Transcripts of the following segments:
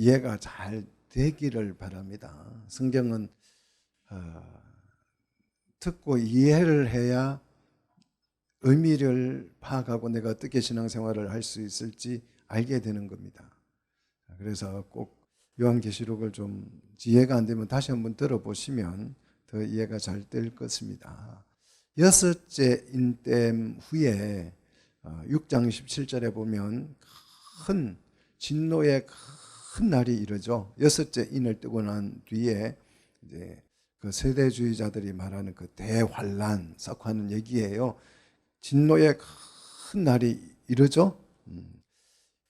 이해가 잘 되기를 바랍니다. 성경은 듣고 이해를 해야 의미를 파악하고 내가 어떻게 신앙생활을 할 수 있을지 알게 되는 겁니다. 그래서 꼭 요한계시록을 좀 이해가 안 되면 다시 한번 들어보시면 더 이해가 잘 될 것입니다. 여섯째 인댐 후에 6장 17절에 보면 큰 진노의 큰 날이 이르죠. 여섯째 인을 뜨고 난 뒤에 이제 그 세대주의자들이 말하는 그 대환란 썩하는 얘기예요. 진노의 큰 날이 이르죠.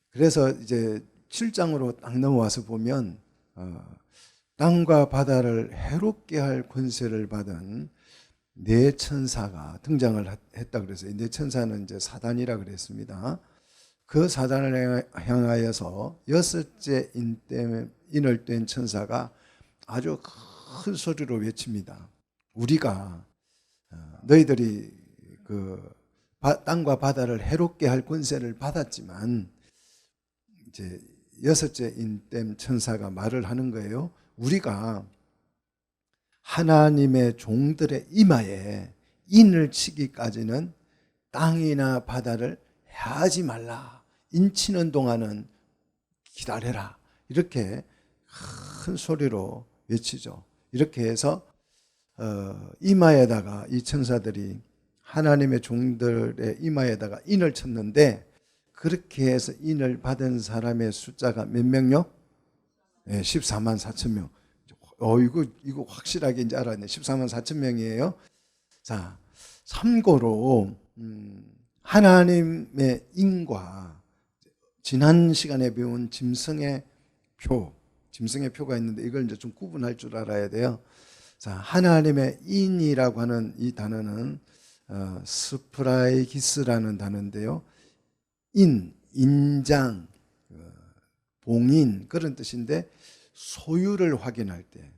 그래서 이제 7장으로 딱 넘어와서 보면 땅과 바다를 해롭게 할 권세를 받은 네 천사가 등장을 했다 그래서 네 천사는 이제 사단이라 그랬습니다. 그 사단을 향하여서 여섯째 인을 뗀 천사가 아주 큰 소리로 외칩니다. 우리가 너희들이 그 땅과 바다를 해롭게 할 권세를 받았지만 이제 여섯째 인댐 천사가 말을 하는 거예요. 우리가 하나님의 종들의 이마에 인을 치기까지는 땅이나 바다를 해하지 말라. 인치는 동안은 기다려라. 이렇게 큰 소리로 외치죠. 이렇게 해서 이마에다가 이 천사들이 하나님의 종들의 이마에다가 인을 쳤는데 그렇게 해서 인을 받은 사람의 숫자가 몇 명요? 네, 14만 4천 명. 이거 확실하게 이제 알았네. 14만 4천 명이에요. 자, 참고로 하나님의 인과 지난 시간에 배운 짐승의 표가 있는데 이걸 이제 좀 구분할 줄 알아야 돼요. 자, 하나님의 인이라고 하는 이 단어는 스프라이기스라는 단어인데요. 인장, 봉인 그런 뜻인데 소유를 확인할 때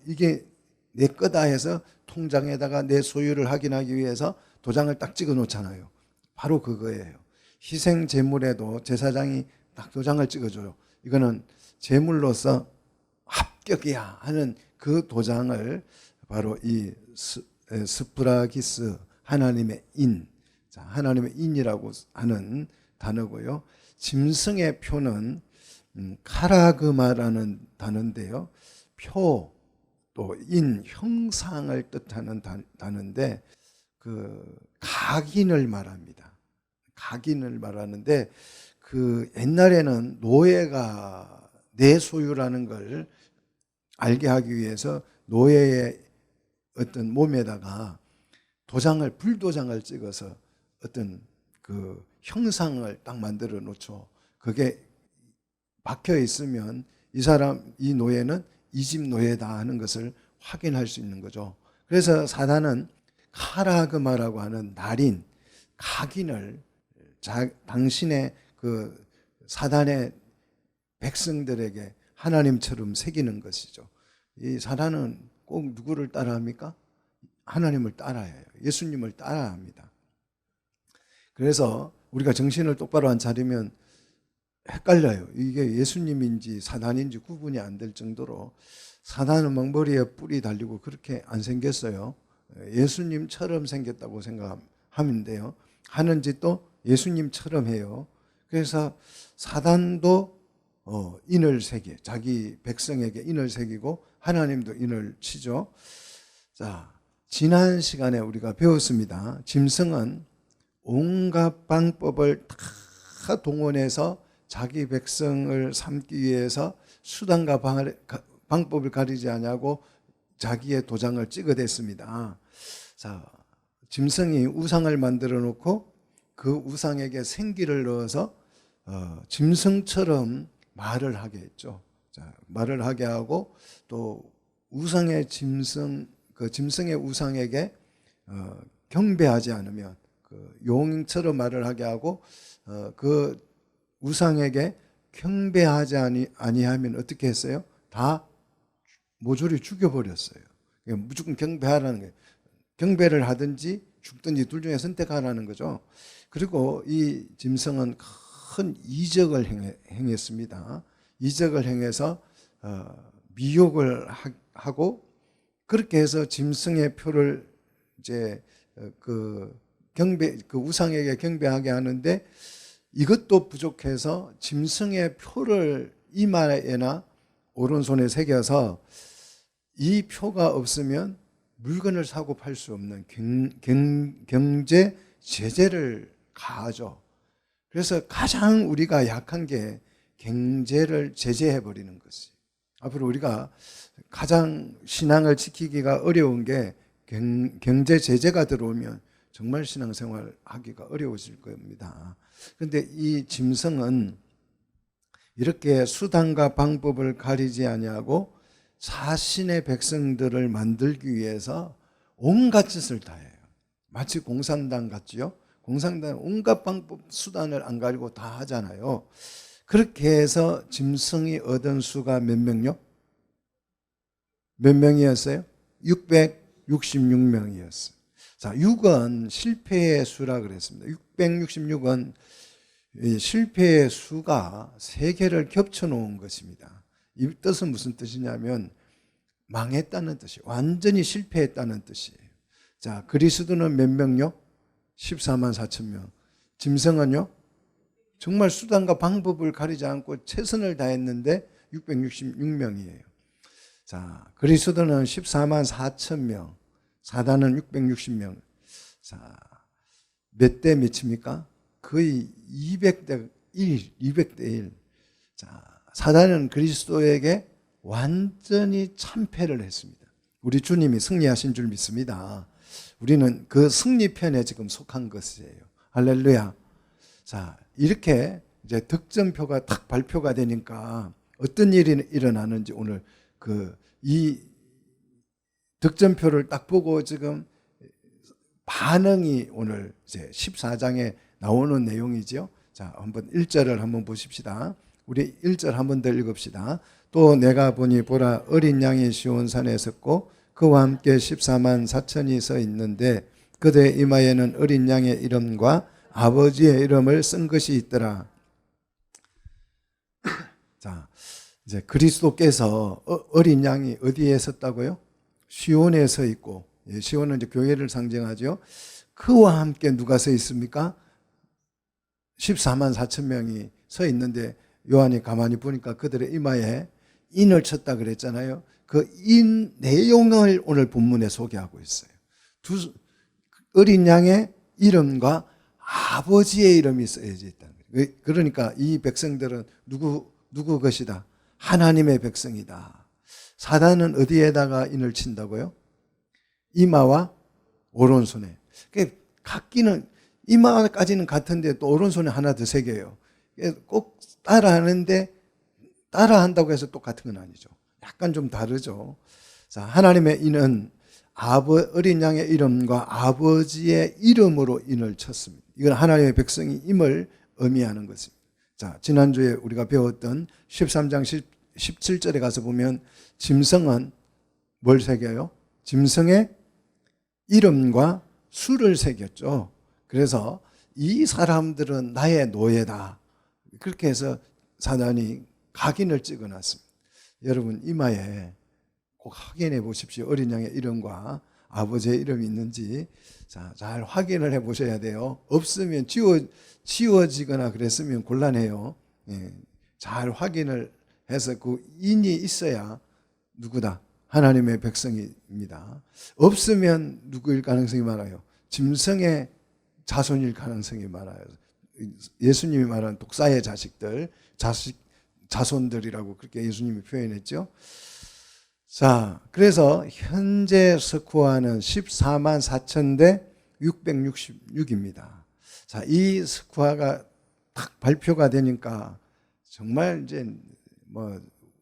이게 내 거다 해서 통장에다가 내 소유를 확인하기 위해서 도장을 딱 찍어 놓잖아요. 바로 그거예요. 희생 제물에도 제사장이 딱 도장을 찍어줘요. 이거는 제물로서 합격이야 하는 그 도장을 바로 이 스프라기스 하나님의 인, 자, 하나님의 인이라고 하는 단어고요. 짐승의 표는 카라그마라는 단어인데요. 표, 또 인, 형상을 뜻하는 단어인데 그 각인을 말합니다. 각인을 말하는데 그 옛날에는 노예가 내 소유라는 걸 알게 하기 위해서 노예의 어떤 몸에다가 불도장을 찍어서 어떤 그 형상을 딱 만들어 놓죠. 그게 박혀 있으면 이 노예는 이 집 노예다 하는 것을 확인할 수 있는 거죠. 그래서 사단은 카라그마라고 하는 날인 각인을 당신의 그 사단의 백성들에게 하나님처럼 새기는 것이죠. 이 사단은 꼭 누구를 따라합니까? 하나님을 따라야 해요. 예수님을 따라야 합니다. 그래서 우리가 정신을 똑바로 안 차리면 헷갈려요. 이게 예수님인지 사단인지 구분이 안 될 정도로 사단은 머리에 뿔이 달리고 그렇게 안 생겼어요. 예수님처럼 생겼다고 생각하는데요. 하는 짓도 예수님처럼 해요. 그래서 사단도 인을 새겨 자기 백성에게 인을 새기고 하나님도 인을 치죠. 자, 지난 시간에 우리가 배웠습니다. 짐승은 온갖 방법을 다 동원해서 자기 백성을 삼기 위해서 수단과 방법을 가리지 않냐고 자기의 도장을 찍어댔습니다. 자, 짐승이 우상을 만들어 놓고 그 우상에게 생기를 넣어서 짐승처럼 말을 하게 했죠. 자, 말을 하게 하고 또 우상의 그 짐승의 우상에게 경배하지 않으면 그 용처럼 말을 하게 하고 그 우상에게 경배하지 아니하면 어떻게 했어요? 다 모조리 죽여버렸어요. 무조건 경배하라는 거예요. 경배를 하든지 죽든지 둘 중에 선택하라는 거죠. 그리고 이 짐승은 큰 이적을 행했습니다. 이적을 행해서 미혹을 하고 그렇게 해서 짐승의 표를 이제 그 우상에게 경배하게 하는데 이것도 부족해서 짐승의 표를 이마에나 오른손에 새겨서 이 표가 없으면 물건을 사고 팔 수 없는 경제 제재를 가하죠. 그래서 가장 우리가 약한 게 경제를 제재해 버리는 것이. 앞으로 우리가 가장 신앙을 지키기가 어려운 게 경제 제재가 들어오면 정말 신앙생활 하기가 어려워질 겁니다. 그런데 이 짐승은 이렇게 수단과 방법을 가리지 아니하고 자신의 백성들을 만들기 위해서 온갖 짓을 다 해요. 마치 공산당 같지요? 공산당은 온갖 방법 수단을 안 가리고 다 하잖아요. 그렇게 해서 짐승이 얻은 수가 몇 명요? 몇 명이었어요? 666명이었어요. 자, 6은 실패의 수라 그랬습니다. 666은 실패의 수가 3개를 겹쳐 놓은 것입니다. 이 뜻은 무슨 뜻이냐면 망했다는 뜻이에요. 완전히 실패했다는 뜻이에요. 자, 그리스도는 몇 명요? 14만 4천 명. 짐승은요? 정말 수단과 방법을 가리지 않고 최선을 다했는데 666명이에요. 자, 그리스도는 14만 4천 명, 사단은 660명. 자, 몇 대 몇입니까? 거의 200대 1, 200대 1. 자, 사단은 그리스도에게 완전히 참패를 했습니다. 우리 주님이 승리하신 줄 믿습니다. 우리는 그 승리편에 지금 속한 것이에요. 할렐루야. 자, 이렇게 이제 득점표가 딱 발표가 되니까 어떤 일이 일어나는지 오늘 이 득점표를 딱 보고 지금 반응이 오늘 이제 14장에 나오는 내용이죠. 자, 한번 1절을 한번 보십시다. 우리 1절 한번 더 읽읍시다. 또 내가 보니 보라 어린 양이 시온산에 섰고 그와 함께 14만 4천이 서 있는데 그들의 이마에는 어린 양의 이름과 아버지의 이름을 쓴 것이 있더라. 자, 이제 그리스도께서 어린 양이 어디에 섰다고요? 시온에 서 있고, 시온은 이제 교회를 상징하죠. 그와 함께 누가 서 있습니까? 14만 4천 명이 서 있는데 요한이 가만히 보니까 그들의 이마에 인을 쳤다 그랬잖아요. 그 인 내용을 오늘 본문에 소개하고 있어요. 어린 양의 이름과 아버지의 이름이 쓰여져 있다는 거예요. 그러니까 이 백성들은 누구 것이다? 하나님의 백성이다. 사단은 어디에다가 인을 친다고요? 이마와 오른손에. 각기는 이마까지는 같은데 또 오른손에 하나 더 새겨요. 꼭 따라하는데 따라한다고 해서 똑같은 건 아니죠. 약간 좀 다르죠. 자, 하나님의 인은 어린 양의 이름과 아버지의 이름으로 인을 쳤습니다. 이건 하나님의 백성임을 의미하는 것입니다. 자, 지난주에 우리가 배웠던 13장 17절에 가서 보면 짐승은 뭘 새겨요? 짐승의 이름과 수를 새겼죠. 그래서 이 사람들은 나의 노예다. 그렇게 해서 사단이 각인을 찍어놨습니다. 여러분 이마에 꼭 확인해 보십시오. 어린 양의 이름과 아버지의 이름이 있는지 잘 확인을 해 보셔야 돼요. 없으면 지워지거나 그랬으면 곤란해요. 잘 확인을 해서 그 인이 있어야 누구다? 하나님의 백성입니다. 없으면 누구일 가능성이 많아요? 짐승의 자손일 가능성이 많아요. 예수님이 말하는 독사의 자손들이라고 그렇게 예수님이 표현했죠. 자, 그래서 현재 스코어는 14만 4천 대 666입니다. 자, 이 스코어가 딱 발표가 되니까 정말 이제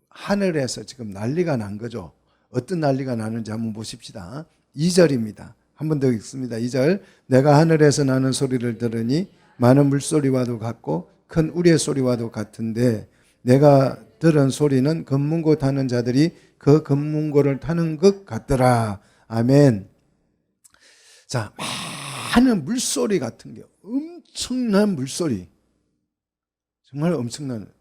하늘에서 지금 난리가 난 거죠. 어떤 난리가 나는지 한번 보십시다. 2절입니다. 한 번 더 읽습니다. 2절. 내가 하늘에서 나는 소리를 들으니 많은 물소리와도 같고 큰 우리의 소리와도 같은데 내가 들은 소리는 금문고 타는 자들이 그 금문고를 타는 것 같더라. 아멘. 자, 많은 물소리 같은 게 엄청난 물소리. 정말 엄청난.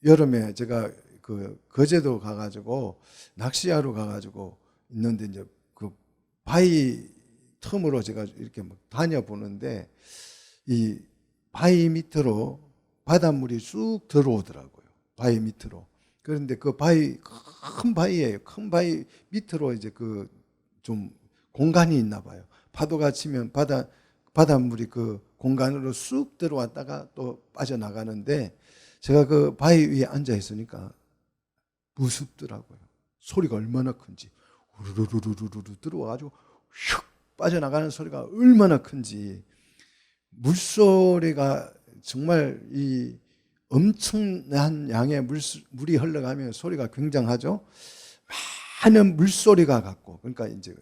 여름에 제가 그 거제도 가가지고 낚시하러 가가지고 있는데 이제 그 바위 틈으로 제가 이렇게 막 다녀보는데 이 바위 밑으로 바닷물이 쑥 들어오더라고요. 바위 밑으로. 그런데 그 바위, 큰 바위예요. 큰 바위 밑으로 이제 그 좀 공간이 있나 봐요. 파도가 치면 바닷물이 그 공간으로 쑥 들어왔다가 또 빠져나가는데 제가 그 바위 위에 앉아 있으니까 무섭더라고요. 소리가 얼마나 큰지. 우르르르르르 들어와가지고 슉 빠져나가는 소리가 얼마나 큰지. 물소리가 정말 이 엄청난 양의 물이 흘러가면 소리가 굉장하죠. 많은 물소리가 같고, 그러니까 이제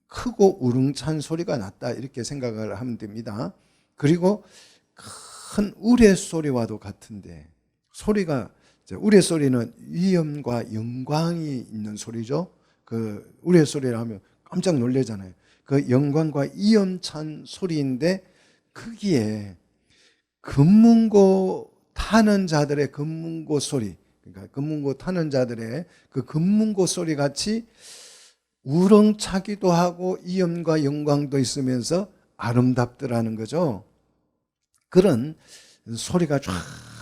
크고 우렁찬 소리가 났다 이렇게 생각을 하면 됩니다. 그리고 큰 우레소리와도 같은데, 소리가 우레소리는 위엄과 영광이 있는 소리죠. 그 우레소리를 하면 깜짝 놀라잖아요. 그 영광과 위엄찬 소리인데 거기에 금문고 타는 자들의 금문고 소리, 그러니까 금문고 타는 자들의 그 금문고 소리 같이 우렁차기도 하고 위엄과 영광도 있으면서 아름답더라는 거죠. 그런 소리가 쫙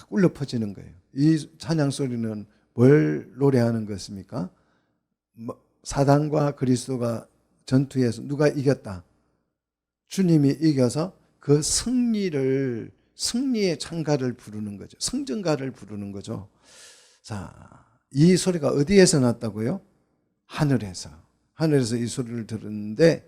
울려 퍼지는 거예요. 이 찬양 소리는 뭘 노래하는 것입니까? 사단과 그리스도가 전투에서 누가 이겼다? 주님이 이겨서 그 승리의 찬가를 부르는 거죠. 승전가를 부르는 거죠. 자, 이 소리가 어디에서 났다고요? 하늘에서 이 소리를 들었는데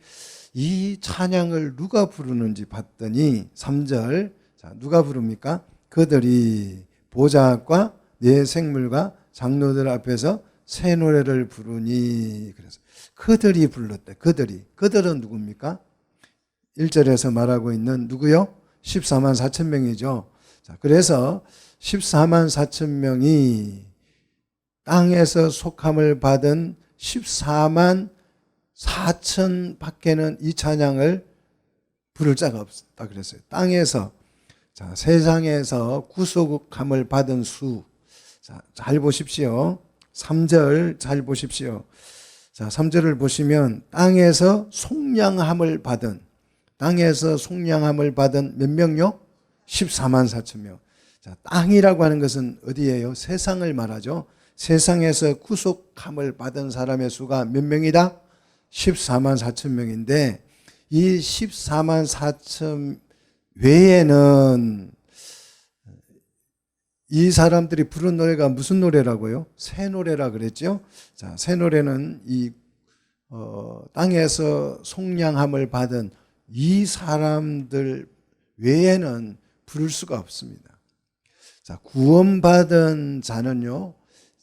이 찬양을 누가 부르는지 봤더니 3절, 자, 누가 부릅니까? 그들이 보좌 앞과 네 생물과 장로들 앞에서 새 노래를 부르니. 그래서 그들이 불렀대. 그들은 누굽니까? 1절에서 말하고 있는 누구요? 14만 4천 명이죠. 자, 그래서 14만 4천 명이 땅에서 속함을 받은 14만 4천 밖에는 이 찬양을 부를 자가 없다 그랬어요. 땅에서, 자, 세상에서 구속함을 받은 수. 자, 잘 보십시오. 3절 잘 보십시오. 자, 3절을 보시면 땅에서 속량함을 받은 몇 명요? 14만 4천 명. 자, 땅이라고 하는 것은 어디예요? 세상을 말하죠. 세상에서 구속함을 받은 사람의 수가 몇 명이다? 14만 4천 명인데 이 14만 4천 외에는 이 사람들이 부른 노래가 무슨 노래라고요? 새 노래라 그랬죠. 자, 새 노래는 이 땅에서 속량함을 받은 이 사람들 외에는 부를 수가 없습니다. 자, 구원받은 자는요,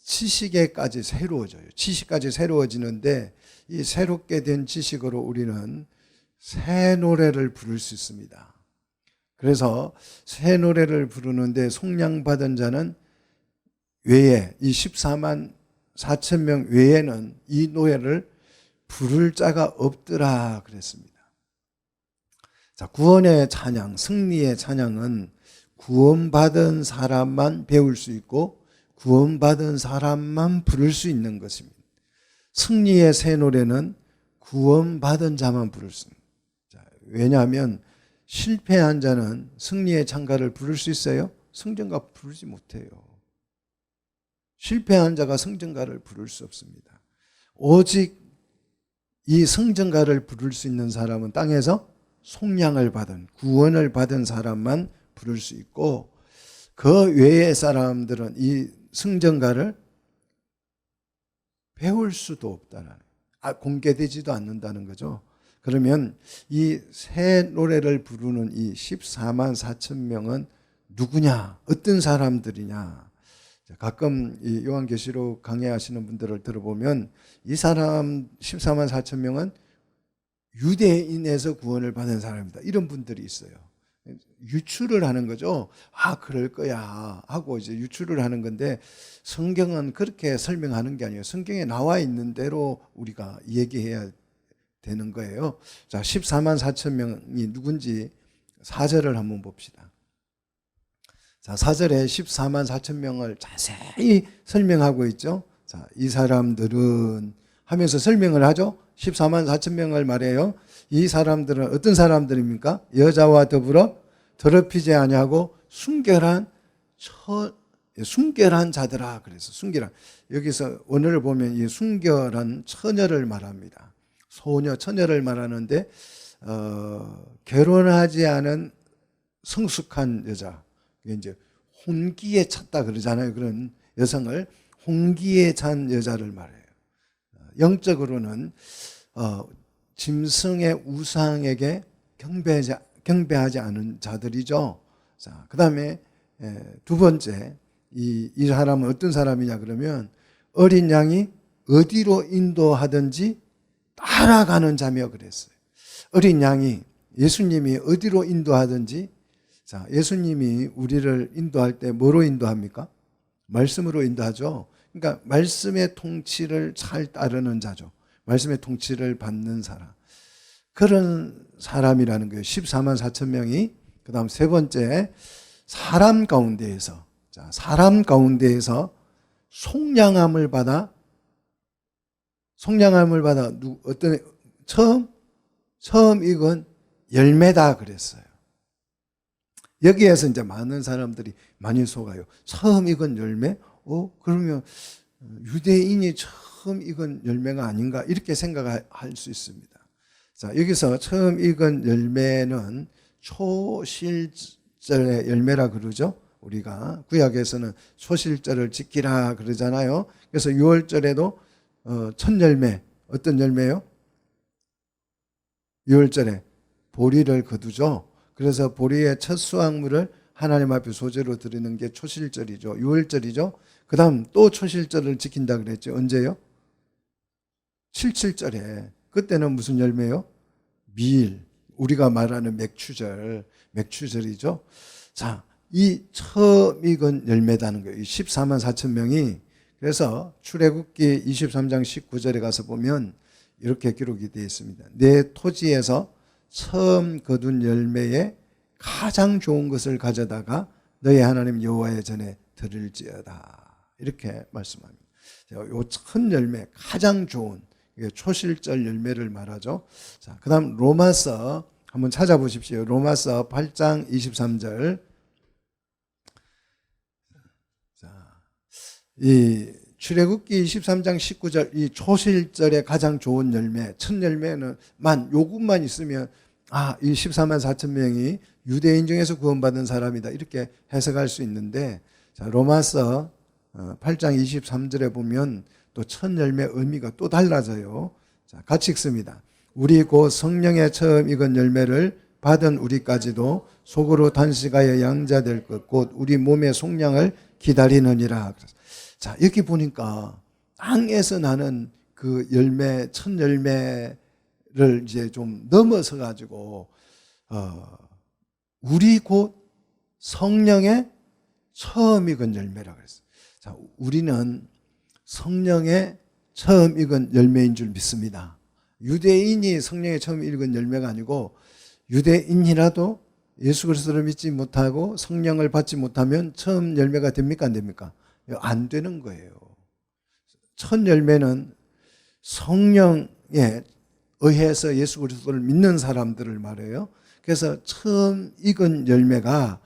지식에까지 새로워져요. 지식까지 새로워지는데 이 새롭게 된 지식으로 우리는 새 노래를 부를 수 있습니다. 그래서 새 노래를 부르는데 속량받은 자는 외에 이 14만 4천 명 외에는 이 노래를 부를 자가 없더라 그랬습니다. 자, 구원의 찬양, 승리의 찬양은 구원받은 사람만 배울 수 있고 구원받은 사람만 부를 수 있는 것입니다. 승리의 새 노래는 구원받은 자만 부를 수 있습니다. 자, 왜냐하면 실패한 자는 승리의 찬가를 부를 수 있어요? 승전가 부르지 못해요. 실패한 자가 승전가를 부를 수 없습니다. 오직 이 승전가를 부를 수 있는 사람은 땅에서 속량을 받은, 구원을 받은 사람만 부를 수 있고 그 외의 사람들은 이 승전가를 배울 수도 없다는, 공개되지도 않는다는 거죠. 그러면 이 새 노래를 부르는 이 14만 4천 명은 누구냐? 어떤 사람들이냐? 가끔 이 요한계시록 강해하시는 분들을 들어보면 이 사람 14만 4천 명은 유대인에서 구원을 받은 사람이다. 이런 분들이 있어요. 유추를 하는 거죠. 그럴 거야 하고 이제 유추를 하는 건데 성경은 그렇게 설명하는 게 아니에요. 성경에 나와 있는 대로 우리가 얘기해야 되는 거예요. 자, 14만 4천 명이 누군지 4절을 한번 봅시다. 자, 4절에 14만 4천 명을 자세히 설명하고 있죠. 자, 이 사람들은 하면서 설명을 하죠. 14만 4천 명을 말해요. 이 사람들은 어떤 사람들입니까? 여자와 더불어 더럽히지 아니하고 순결한 자들아. 그래서 순결한, 여기서 원어를 보면 이 순결한 처녀를 말합니다. 소녀, 처녀를 말하는데 결혼하지 않은 성숙한 여자, 이제 혼기에 찼다 그러잖아요. 그런 여성을 혼기에 찬 여자를 말해요. 영적으로는 짐승의 우상에게 경배하지 않은 자들이죠. 자, 그 다음에 두 번째, 이 사람은 어떤 사람이냐 그러면 어린 양이 어디로 인도하든지 따라가는 자며 그랬어요. 어린 양이, 예수님이 어디로 인도하든지, 자, 예수님이 우리를 인도할 때 뭐로 인도합니까? 말씀으로 인도하죠. 그러니까 말씀의 통치를 잘 따르는 자죠. 말씀의 통치를 받는 사람. 그런 사람이라는 거예요. 14만 4천 명이. 그 다음 세 번째, 사람 가운데에서, 자, 사람 가운데에서 속량함을 받아 어떤 처음 익은 열매다 그랬어요. 여기에서 이제 많은 사람들이 많이 속아요. 처음 익은 열매? 그러면 유대인이 처음 익은 열매가 아닌가? 이렇게 생각할 수 있습니다. 자, 여기서 처음 익은 열매는 초실절의 열매라 그러죠. 우리가 구약에서는 초실절을 지키라 그러잖아요. 그래서 6월절에도 첫 열매, 어떤 열매요? 6월절에 보리를 거두죠. 그래서 보리의 첫 수확물을 하나님 앞에 소재로 드리는 게 초실절이죠. 6월절이죠. 그 다음 또 초실절을 지킨다 그랬죠. 언제요? 77절에. 그때는 무슨 열매요? 밀. 우리가 말하는 맥추절이죠. 자, 이 처음 익은 열매다는 거예요. 14만 4천 명이. 그래서 출애굽기 23장 19절에 가서 보면 이렇게 기록이 되어 있습니다. 내 토지에서 처음 거둔 열매에 가장 좋은 것을 가져다가 너희 하나님 여호와의 전에 드릴지어다. 이렇게 말씀합니다. 요 첫 열매, 가장 좋은 초실절 열매를 말하죠. 자, 그다음 로마서 한번 찾아보십시오. 로마서 8장 23절. 자, 이 출애굽기 23장 19절, 이 초실절의 가장 좋은 열매, 첫 열매는 요것만 있으면 이 14만 4천 명이 유대인 중에서 구원받은 사람이다, 이렇게 해석할 수 있는데, 자, 로마서 8장 23절에 보면 또 첫 열매 의미가 또 달라져요. 자, 같이 읽습니다. 우리 곧 성령의 처음 익은 열매를 받은 우리까지도 속으로 단식하여 양자될 것 곧 우리 몸의 속량을 기다리느니라. 자, 여기 보니까 땅에서 나는 그 열매, 첫 열매를 이제 좀 넘어서 가지고 우리 곧 성령의 처음 익은 열매라 그랬어요. 자, 우리는 성령의 처음 익은 열매인 줄 믿습니다. 유대인이 성령의 처음 익은 열매가 아니고, 유대인이라도 예수 그리스도를 믿지 못하고 성령을 받지 못하면 처음 열매가 됩니까? 안 됩니까? 안 되는 거예요. 첫 열매는 성령에 의해서 예수 그리스도를 믿는 사람들을 말해요. 그래서 처음 익은 열매가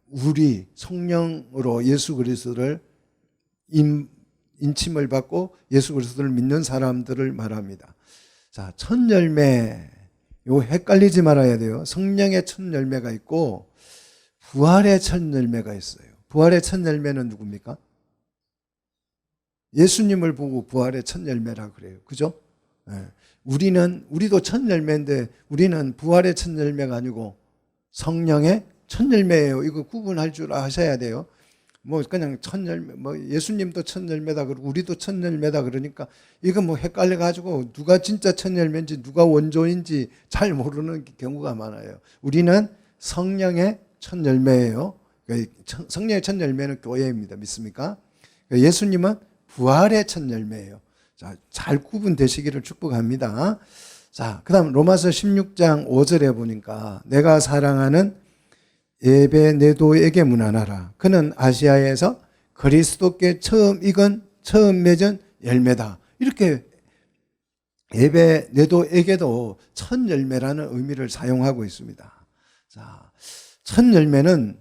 우리 성령으로 예수 그리스도를 인침을 받고 예수 그리스도를 믿는 사람들을 말합니다. 자, 첫 열매, 이거 헷갈리지 말아야 돼요. 성령의 첫 열매가 있고 부활의 첫 열매가 있어요. 부활의 첫 열매는 누굽니까? 예수님을 보고 부활의 첫 열매라 그래요. 그죠? 네. 우리도 첫 열매인데 우리는 부활의 첫 열매가 아니고 성령의 첫 열매예요. 이거 구분할 줄 아셔야 돼요. 그냥 첫 열매, 예수님도 첫 열매다 그러고 우리도 첫 열매다 그러니까 이거 헷갈려 가지고 누가 진짜 첫 열매인지 누가 원조인지 잘 모르는 경우가 많아요. 우리는 성령의 첫 열매예요. 성령의 첫 열매는 교회입니다. 믿습니까? 예수님은 부활의 첫 열매예요. 자, 잘 구분되시기를 축복합니다. 자, 그 다음 로마서 16장 5절에 보니까 내가 사랑하는 에베네도에게 문안하라. 그는 아시아에서 그리스도께 처음 맺은 열매다. 이렇게 에베네도에게도 첫 열매라는 의미를 사용하고 있습니다. 자, 첫 열매는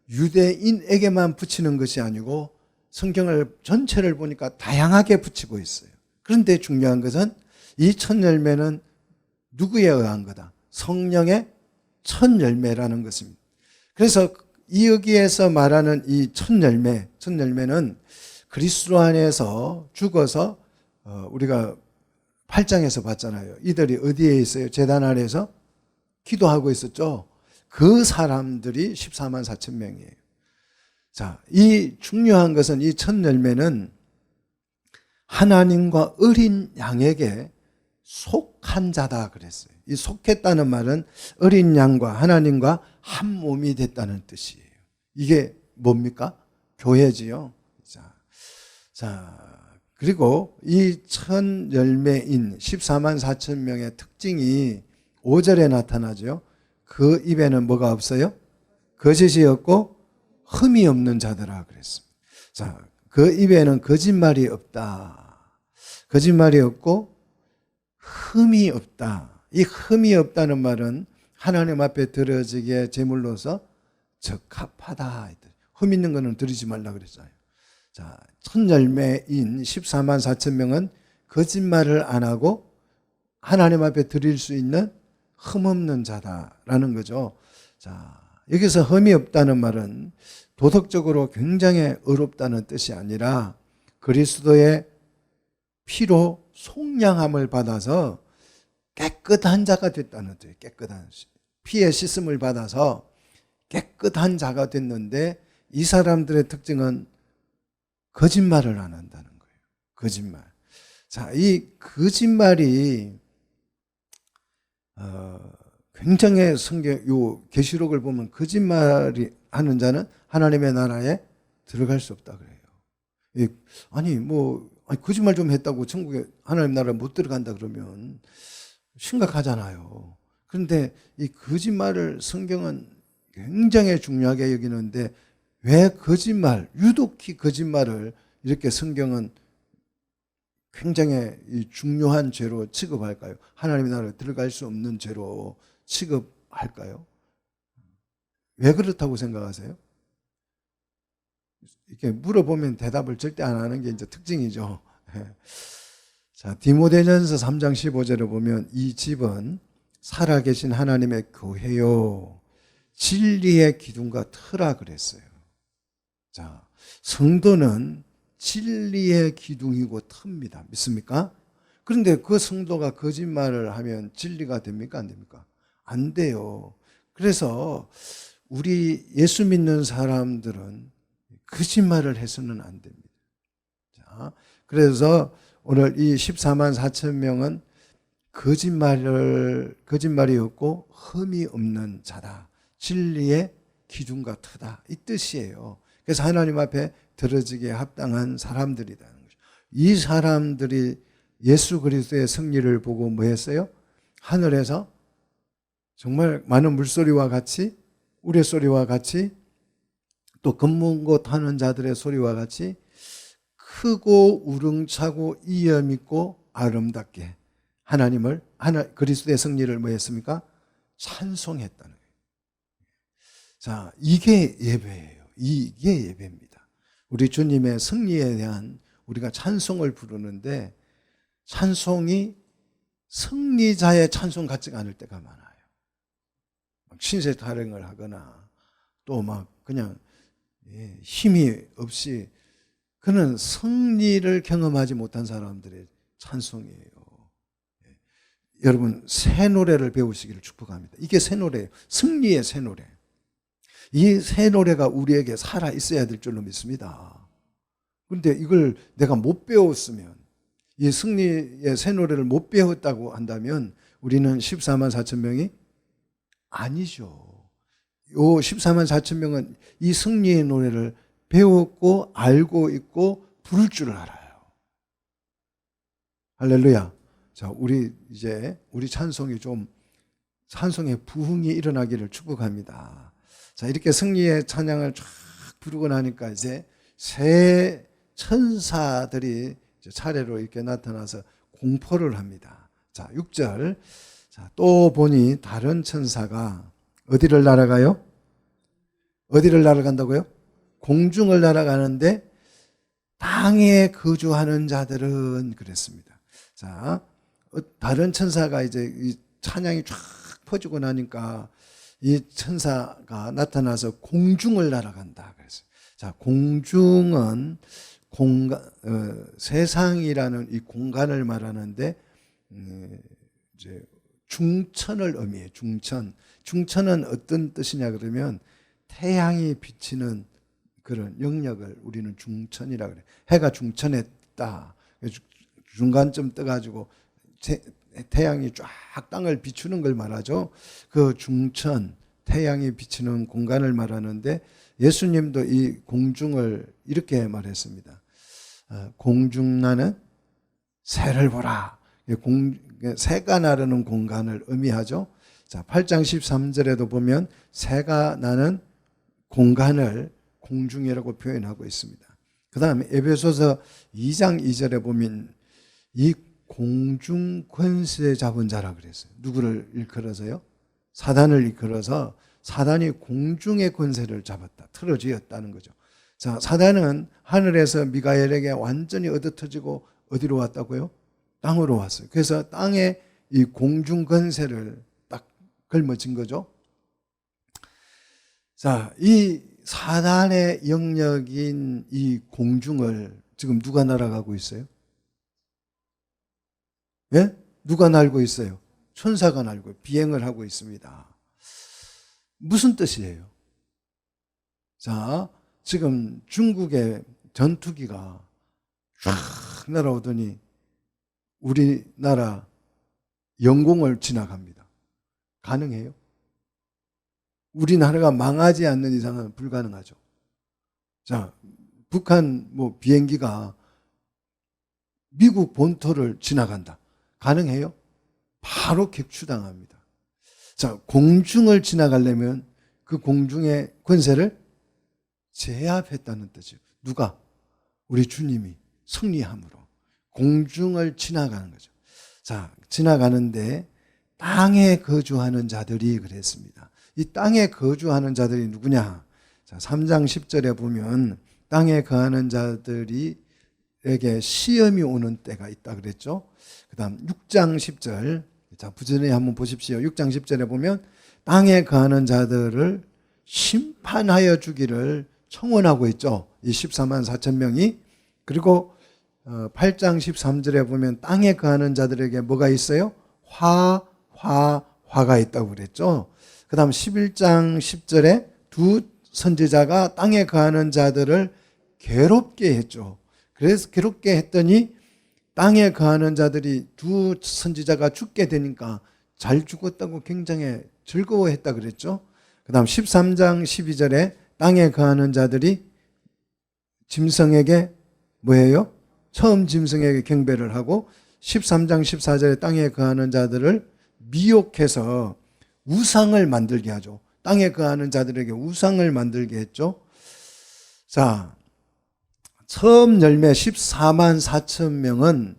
유대인에게만 붙이는 것이 아니고 성경을 전체를 보니까 다양하게 붙이고 있어요. 그런데 중요한 것은 이 첫 열매는 누구에 의한 거다? 성령의 첫 열매라는 것입니다. 그래서 여기에서 말하는 이 첫 열매는 그리스도 안에서 죽어서 우리가 8장에서 봤잖아요. 이들이 어디에 있어요? 제단 아래에서 기도하고 있었죠. 그 사람들이 14만 4천 명이에요. 자, 이 중요한 것은 이 첫 열매는 하나님과 어린 양에게 속한 자다 그랬어요. 이 속했다는 말은 어린 양과 하나님과 한 몸이 됐다는 뜻이에요. 이게 뭡니까? 교회지요. 자, 그리고 이 첫 열매인 14만 4천 명의 특징이 5절에 나타나죠. 그 입에는 뭐가 없어요? 거짓이 없고 흠이 없는 자들아 그랬습니다. 자, 그 입에는 거짓말이 없다. 거짓말이 없고 흠이 없다. 이 흠이 없다는 말은 하나님 앞에 드려지기에 제물로서 적합하다. 흠 있는 거는 드리지 말라 그랬어요. 자, 첫 열매인 14만 4천 명은 거짓말을 안 하고 하나님 앞에 드릴 수 있는 흠 없는 자다라는 거죠. 자, 여기서 흠이 없다는 말은 도덕적으로 굉장히 어렵다는 뜻이 아니라 그리스도의 피로 속량함을 받아서 깨끗한 자가 됐다는 뜻이에요. 깨끗한 피의 씻음을 받아서 깨끗한 자가 됐는데 이 사람들의 특징은 거짓말을 안 한다는 거예요. 거짓말. 자, 이 거짓말이 굉장히 요 계시록을 보면 거짓말이 하는 자는 하나님의 나라에 들어갈 수 없다 그래요. 아니 거짓말 좀 했다고 천국에 하나님 나라에 못 들어간다 그러면 심각하잖아요. 그런데 이 거짓말을 성경은 굉장히 중요하게 여기는데 왜 유독히 거짓말을 이렇게 성경은 굉장히 중요한 죄로 취급할까요? 하나님의 나라에 들어갈 수 없는 죄로 취급할까요? 왜 그렇다고 생각하세요? 이렇게 물어보면 대답을 절대 안 하는 게 이제 특징이죠. 자, 디모데전서 3장 15절을 보면 이 집은 살아계신 하나님의 교회요 진리의 기둥과 터라 그랬어요. 자, 성도는 진리의 기둥이고 터입니다. 믿습니까? 그런데 그 성도가 거짓말을 하면 진리가 됩니까? 안 됩니까? 안 돼요. 그래서 우리 예수 믿는 사람들은 거짓말을 해서는 안 됩니다. 자, 그래서 오늘 이 14만 4천 명은 거짓말이 없고 흠이 없는 자다. 진리의 기준과 터다. 이 뜻이에요. 그래서 하나님 앞에 들어지기에 합당한 사람들이라는 거죠. 이 사람들이 예수 그리스도의 승리를 보고 뭐 했어요? 하늘에서 정말 많은 물소리와 같이 우레소리와 같이 또 검문고 타는 자들의 소리와 같이 크고 우렁차고 이염 있고 아름답게 그리스도의 승리를 뭐 했습니까? 찬송했다는 거예요. 자, 이게 예배예요. 이게 예배입니다. 우리 주님의 승리에 대한 우리가 찬송을 부르는데 찬송이 승리자의 찬송 같지가 않을 때가 많아요. 막 신세 타령을 하거나 또 막 그냥 힘이 없이 그는 승리를 경험하지 못한 사람들의 찬송이에요. 여러분 새 노래를 배우시기를 축복합니다. 이게 새 노래예요. 승리의 새 노래. 이 새 노래가 우리에게 살아 있어야 될 줄로 믿습니다. 그런데 이걸 내가 못 배웠으면 이 승리의 새 노래를 못 배웠다고 한다면 우리는 14만 4천 명이 아니죠. 요 14만 4천 명은 이 승리의 노래를 배웠고 알고 있고 부를 줄 알아요. 할렐루야. 자, 우리 찬송의 부흥이 일어나기를 축복합니다. 자, 이렇게 승리의 찬양을 쫙 부르고 나니까 이제 새 천사들이 이제 차례로 이렇게 나타나서 공포를 합니다. 자, 6절. 자, 또 보니 다른 천사가 어디를 날아가요? 어디를 날아간다고요? 공중을 날아가는데 땅에 거주하는 자들은 그랬습니다. 자, 다른 천사가 이제 이 찬양이 쫙 퍼지고 나니까 이 천사가 나타나서 공중을 날아간다 그랬어요. 자, 공중은 공간, 세상이라는 이 공간을 말하는데 이제 중천을 의미해요. 중천. 중천은 어떤 뜻이냐 그러면 태양이 비치는 그런 영역을 우리는 중천이라 그래요. 해가 중천에 떴다. 중간쯤 떠가지고 태양이 쫙 땅을 비추는 걸 말하죠. 그 중천, 태양이 비치는 공간을 말하는데 예수님도 이 공중을 이렇게 말했습니다. 공중나는 새를 보라. 새가 나르는 공간을 의미하죠. 자, 8장 13절에도 보면 새가 나는 공간을 공중이라고 표현하고 있습니다. 그 다음에 에베소서 2장 2절에 보면 이 공중 권세 잡은 자라 그랬어요. 누구를 일컬어서요? 사단을 일컬어서 사단이 공중의 권세를 잡았다. 틀어쥐었다는 거죠. 자, 사단은 하늘에서 미가엘에게 완전히 얻어터지고 어디로 왔다고요? 땅으로 왔어요. 그래서 땅에 이 공중 권세를 딱 걸머진 거죠. 자, 이 사단의 영역인 이 공중을 지금 누가 날아가고 있어요? 예? 누가 날고 있어요? 천사가 날고 비행을 하고 있습니다. 무슨 뜻이에요? 자, 지금 중국의 전투기가 쫙 날아오더니 우리나라 영공을 지나갑니다. 가능해요? 우리나라가 망하지 않는 이상은 불가능하죠. 자, 북한 비행기가 미국 본토를 지나간다. 가능해요? 바로 격추당합니다. 자, 공중을 지나가려면 그 공중의 권세를 제압했다는 뜻이에요. 누가? 우리 주님이 승리함으로 공중을 지나가는 거죠. 자, 지나가는데 땅에 거주하는 자들이 그랬습니다. 이 땅에 거주하는 자들이 누구냐? 자, 3장 10절에 보면 땅에 거하는 자들이 에게 시험이 오는 때가 있다 그랬죠. 그 다음 6장 10절. 자, 부지런히 한번 보십시오. 6장 10절에 보면 땅에 거하는 자들을 심판하여 주기를 청원하고 있죠. 이 14만 4천 명이. 그리고 8장 13절에 보면 땅에 거하는 자들에게 뭐가 있어요? 화가 있다고 그랬죠. 그 다음 11장 10절에 두 선지자가 땅에 거하는 자들을 괴롭게 했죠. 그래서 괴롭게 했더니 땅에 거하는 자들이 두 선지자가 죽게 되니까 잘 죽었다고 굉장히 즐거워했다 그랬죠. 그 다음 13장 12절에 땅에 거하는 자들이 짐승에게 뭐예요? 처음 짐승에게 경배를 하고 13장 14절에 땅에 거하는 자들을 미혹해서 우상을 만들게 하죠. 땅에 거하는 자들에게 우상을 만들게 했죠. 자, 처음 열매 14만 4천 명은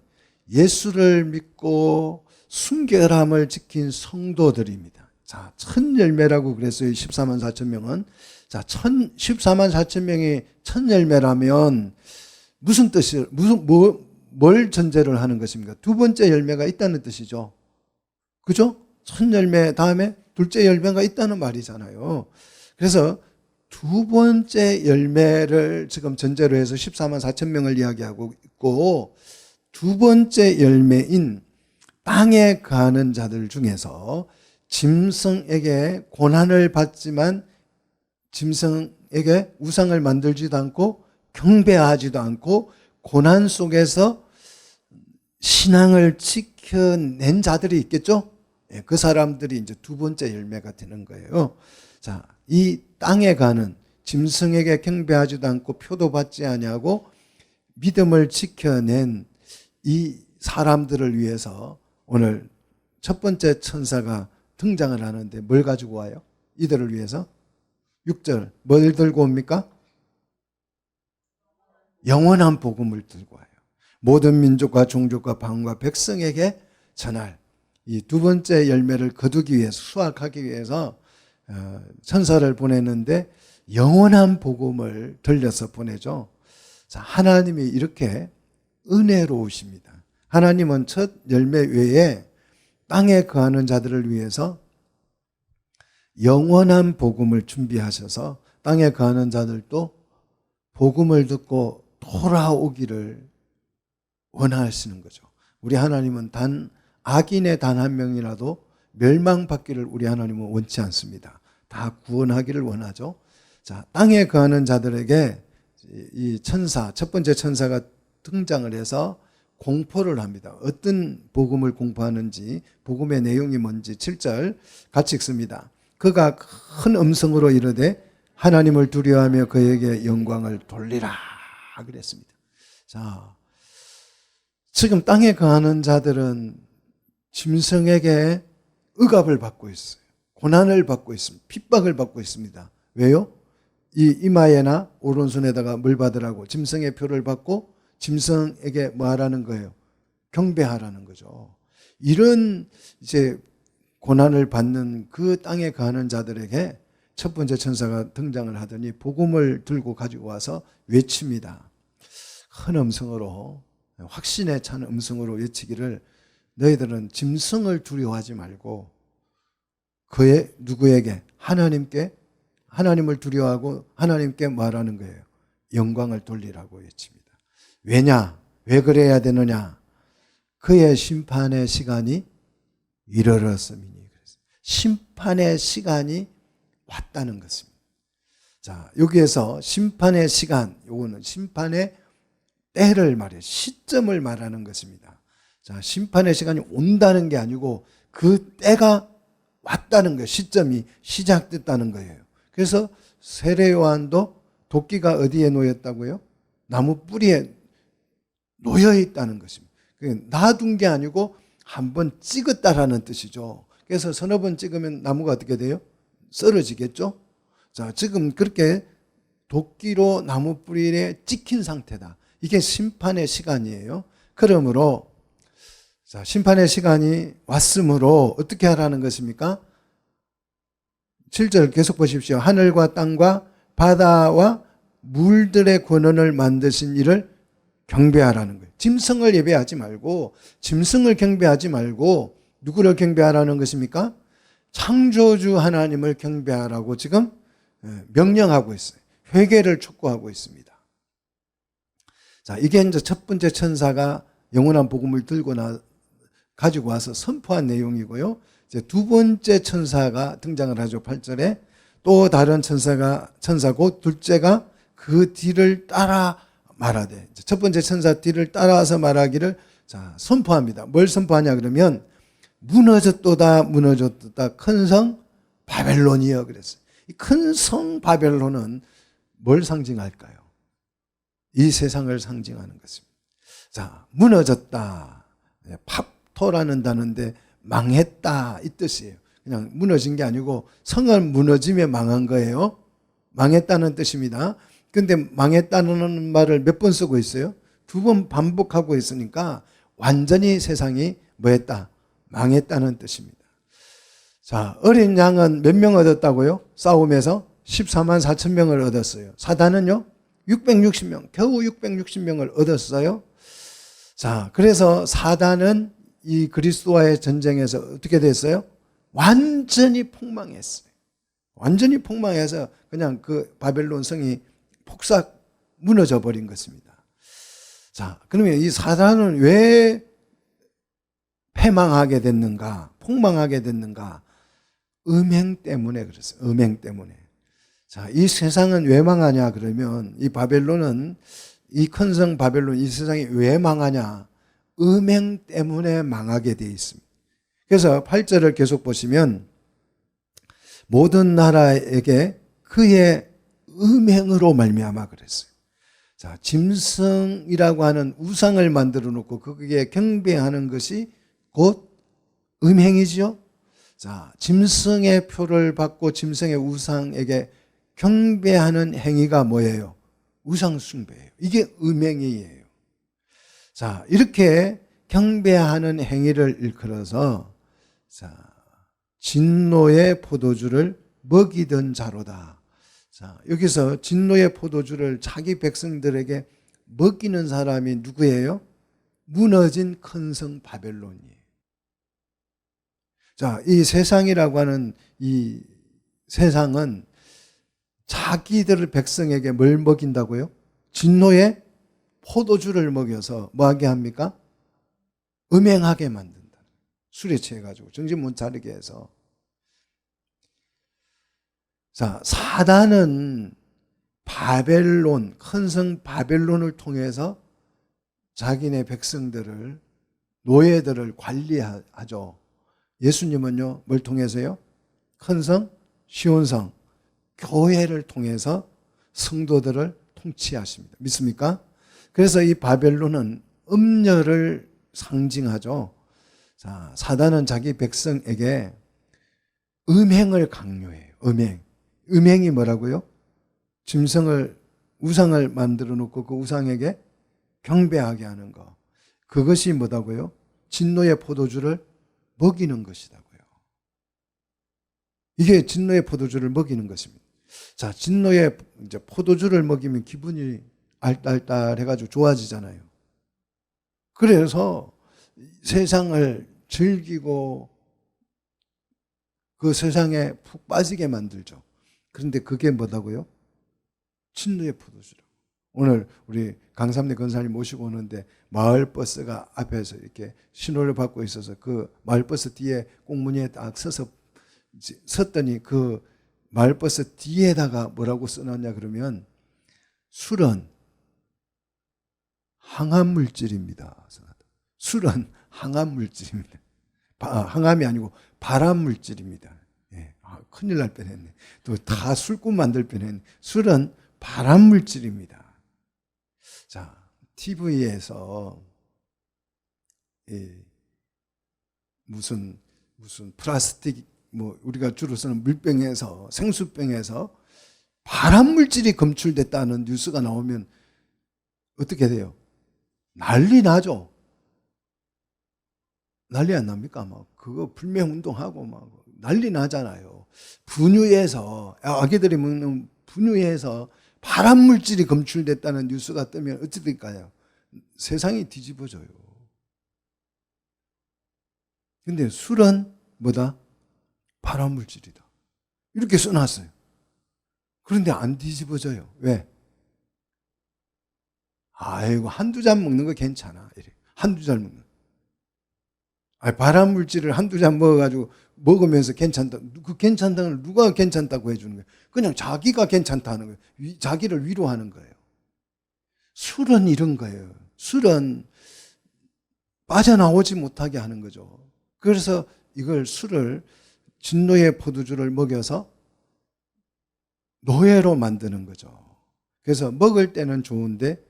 예수를 믿고 순결함을 지킨 성도들입니다. 자, 첫 열매라고 그랬어요. 14만 4천 명은. 자, 14만 4천 명이 첫 열매라면 무슨 뜻이, 뭘 전제를 하는 것입니까? 두 번째 열매가 있다는 뜻이죠. 그죠? 첫 열매 다음에 둘째 열매가 있다는 말이잖아요. 그래서 두 번째 열매를 지금 전제로 해서 14만 4천 명을 이야기하고 있고, 두 번째 열매인 땅에 거하는 자들 중에서 짐승에게 고난을 받지만 짐승에게 우상을 만들지도 않고 경배하지도 않고 고난 속에서 신앙을 지켜낸 자들이 있겠죠? 그 사람들이 이제 두 번째 열매가 되는 거예요. 자, 이 땅에 가는 짐승에게 경배하지도 않고 표도 받지 아니하고 믿음을 지켜낸 이 사람들을 위해서 오늘 첫 번째 천사가 등장을 하는데 뭘 가지고 와요? 이들을 위해서 6절 뭘 들고 옵니까? 영원한 복음을 들고 와요. 모든 민족과 종족과 방과 백성에게 전할 이 두 번째 열매를 거두기 위해서, 수확하기 위해서 천사를 보냈는데 영원한 복음을 들려서 보내죠. 자, 하나님이 이렇게 은혜로우십니다. 하나님은 첫 열매 외에 땅에 거하는 자들을 위해서 영원한 복음을 준비하셔서 땅에 거하는 자들도 복음을 듣고 돌아오기를 원하시는 거죠. 우리 하나님은 단 악인의 단 한 명이라도 멸망받기를 우리 하나님은 원치 않습니다. 다 구원하기를 원하죠. 자, 땅에 거하는 자들에게 이 천사, 첫 번째 천사가 등장을 해서 공포를 합니다. 어떤 복음을 공포하는지, 복음의 내용이 뭔지 7절 같이 읽습니다. 그가 큰 음성으로 이르되 하나님을 두려워하며 그에게 영광을 돌리라 그랬습니다. 자, 지금 땅에 거하는 자들은 짐승에게 억압을 받고 있어요. 고난을 받고 있습니다. 핍박을 받고 있습니다. 왜요? 이 이마에나 오른손에다가 뭘 받으라고 짐승의 표를 받고 짐승에게 뭐 하라는 거예요? 경배하라는 거죠. 이런 이제 고난을 받는 그 땅에 거하는 자들에게 첫 번째 천사가 등장을 하더니 복음을 들고 가지고 와서 외칩니다. 큰 음성으로, 확신에 찬 음성으로 외치기를 너희들은 짐승을 두려워하지 말고 그의 누구에게? 하나님께, 하나님을 두려워하고 하나님께 말하는 거예요. 영광을 돌리라고 외칩니다. 왜냐? 왜 그래야 되느냐? 그의 심판의 시간이 이르렀음이니. 심판의 시간이 왔다는 것입니다. 자, 여기에서 심판의 시간, 요거는 심판의 때를 말해요. 시점을 말하는 것입니다. 자, 심판의 시간이 온다는 게 아니고 그 때가 왔다는 거예요. 시점이 시작됐다는 거예요. 그래서 세례 요한도 도끼가 어디에 놓였다고요? 나무 뿌리에 놓여 있다는 것입니다. 놔둔 게 아니고 한번 찍었다라는 뜻이죠. 그래서 서너 번 찍으면 나무가 어떻게 돼요? 썰어지겠죠? 자, 지금 그렇게 도끼로 나무 뿌리에 찍힌 상태다. 이게 심판의 시간이에요. 그러므로 자, 심판의 시간이 왔으므로 어떻게 하라는 것입니까? 7절 계속 보십시오. 하늘과 땅과 바다와 물들의 권원을 만드신 이를 경배하라는 거예요. 짐승을 예배하지 말고, 짐승을 경배하지 말고 누구를 경배하라는 것입니까? 창조주 하나님을 경배하라고 지금 명령하고 있어요. 회개를 촉구하고 있습니다. 자, 이게 이제 첫 번째 천사가 영원한 복음을 들고 가지고 와서 선포한 내용이고요. 이제 두 번째 천사가 등장을 하죠. 8절에 또 다른 천사고 둘째가 그 뒤를 따라 말하되, 첫 번째 천사 뒤를 따라서 말하기를 자, 선포합니다. 뭘 선포하냐 그러면 무너졌도다 무너졌도다 큰 성 바벨론이여 그랬어요. 이 큰 성 바벨론은 뭘 상징할까요? 이 세상을 상징하는 것입니다. 자, 무너졌다. 팝토라는 단어인데 망했다 이 뜻이에요. 그냥 무너진 게 아니고 성은 무너짐에 망한 거예요. 망했다는 뜻입니다. 근데 망했다는 말을 몇 번 쓰고 있어요? 두 번 반복하고 있으니까 완전히 세상이 뭐했다? 망했다는 뜻입니다. 자, 어린 양은 몇 명 얻었다고요? 싸움에서 14만 4천 명을 얻었어요. 사단은요? 660명, 겨우 660명을 얻었어요. 자, 그래서 사단은 이 그리스도와의 전쟁에서 어떻게 됐어요? 완전히 폭망했어요. 완전히 폭망해서 그냥 그 바벨론 성이 폭삭 무너져 버린 것입니다. 자, 그러면 이 사단은 왜 패망하게 됐는가? 폭망하게 됐는가? 음행 때문에 그랬어요. 음행 때문에. 자, 이 세상은 왜 망하냐 그러면 이 바벨론은 이 큰 성 바벨론 이 세상이 왜 망하냐? 음행 때문에 망하게 되어 있습니다. 그래서 8절을 계속 보시면 모든 나라에게 그의 음행으로 말미암아 그랬어요. 자, 짐승이라고 하는 우상을 만들어 놓고 거기에 경배하는 것이 곧 음행이지요. 자, 짐승의 표를 받고 짐승의 우상에게 경배하는 행위가 뭐예요? 우상숭배예요. 이게 음행이에요. 자, 이렇게 경배하는 행위를 일컬어서 자, 진노의 포도주를 먹이던 자로다. 자, 여기서 진노의 포도주를 자기 백성들에게 먹이는 사람이 누구예요? 무너진 큰 성 바벨론이에요. 자, 이 세상이라고 하는 이 세상은 자기들 백성에게 뭘 먹인다고요? 진노의 포도주를 먹여서 뭐하게 합니까? 음행하게 만든다. 술에 취해가지고 정신 못 차리게 해서. 자, 사단은 바벨론, 큰 성 바벨론을 통해서 자기네 백성들을, 노예들을 관리하죠. 예수님은요, 뭘 통해서요? 큰 성, 시온성, 교회를 통해서 성도들을 통치하십니다. 믿습니까? 그래서 이 바벨론은 음녀를 상징하죠. 자, 사단은 자기 백성에게 음행을 강요해요. 음행이 뭐라고요? 짐승을, 우상을 만들어 놓고 그 우상에게 경배하게 하는 것. 그것이 뭐다고요? 진노의 포도주를 먹이는 것이다고요. 이게 진노의 포도주를 먹이는 것입니다. 자, 진노의 이제 포도주를 먹이면 기분이 알딸딸해가지고 좋아지잖아요. 그래서 세상을 즐기고 그 세상에 푹 빠지게 만들죠. 그런데 그게 뭐다고요? 진노의 포도주라고. 오늘 우리 강삼래 권사님 모시고 오는데 마을버스가 앞에서 이렇게 신호를 받고 있어서 그 마을버스 뒤에 꽁무니에 딱 섰더니 그 마을버스 뒤에다가 뭐라고 써놨냐 그러면 술은 항암물질입니다. 술은 항암물질입니다. 항암이 아니고 발암물질입니다. 예, 큰일 날 뻔했네. 또 다 술꾼 만들 뻔했네. 술은 발암물질입니다. 자, TV에서 무슨 플라스틱 뭐 우리가 주로 쓰는 물병에서 생수병에서 발암물질이 검출됐다는 뉴스가 나오면 어떻게 돼요? 난리 나죠. 난리 안 납니까? 막 그거 불매운동하고 막 난리 나잖아요. 분유에서 아기들이 먹는 분유에서 발암물질이 검출됐다는 뉴스가 뜨면 어찌 될까요? 세상이 뒤집어져요. 근데 술은 뭐다? 발암물질이다. 이렇게 써놨어요. 그런데 안 뒤집어져요. 왜? 아이고, 한두 잔 먹는 거 괜찮아. 이래. 한두 잔 먹는 거. 발암물질을 한두 잔 먹어가지고 먹으면서 괜찮다. 그 괜찮다는 걸 누가 괜찮다고 해주는 거예요? 그냥 자기가 괜찮다는 거예요. 자기를 위로하는 거예요. 술은 이런 거예요. 술은 빠져나오지 못하게 하는 거죠. 그래서 이걸 술을 진노의 포도주를 먹여서 노예로 만드는 거죠. 그래서 먹을 때는 좋은데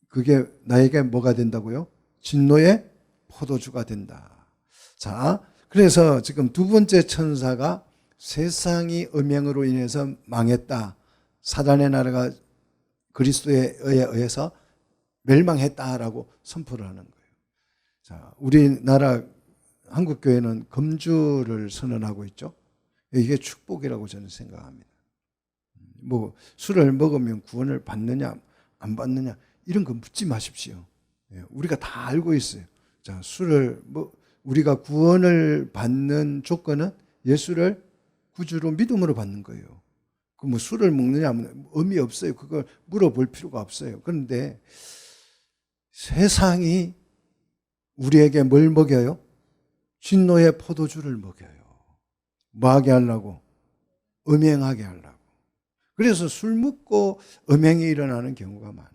그게 나에게 뭐가 된다고요? 진노의 포도주가 된다. 자, 그래서 지금 두 번째 천사가 세상이 음행으로 인해서 망했다. 사단의 나라가 그리스도에 의해서 멸망했다라고 선포를 하는 거예요. 자, 우리나라 한국교회는 금주를 선언하고 있죠. 이게 축복이라고 저는 생각합니다. 뭐 술을 먹으면 구원을 받느냐 안 받느냐 이런 거 묻지 마십시오. 우리가 다 알고 있어요. 자, 술을 우리가 구원을 받는 조건은 예수를 구주로 믿음으로 받는 거예요. 그 뭐 술을 먹느냐 의미 없어요. 그걸 물어볼 필요가 없어요. 그런데 세상이 우리에게 뭘 먹여요? 진노의 포도주를 먹여요. 뭐하게 하려고? 음행하게 하려고. 그래서 술 먹고 음행이 일어나는 경우가 많아요.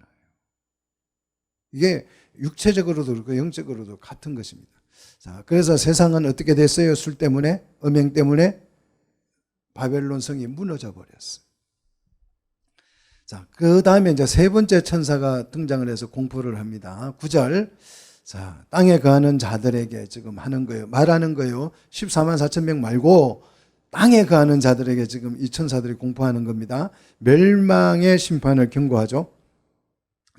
이게 육체적으로도 그렇고 영적으로도 같은 것입니다. 자, 그래서 세상은 어떻게 됐어요? 술 때문에, 음행 때문에 바벨론 성이 무너져 버렸어요. 자, 그 다음에 이제 세 번째 천사가 등장을 해서 공포를 합니다. 9절. 자, 땅에 거하는 자들에게 지금 하는 거예요. 말하는 거예요. 14만 4천 명 말고 땅에 거하는 자들에게 지금 이 천사들이 공포하는 겁니다. 멸망의 심판을 경고하죠.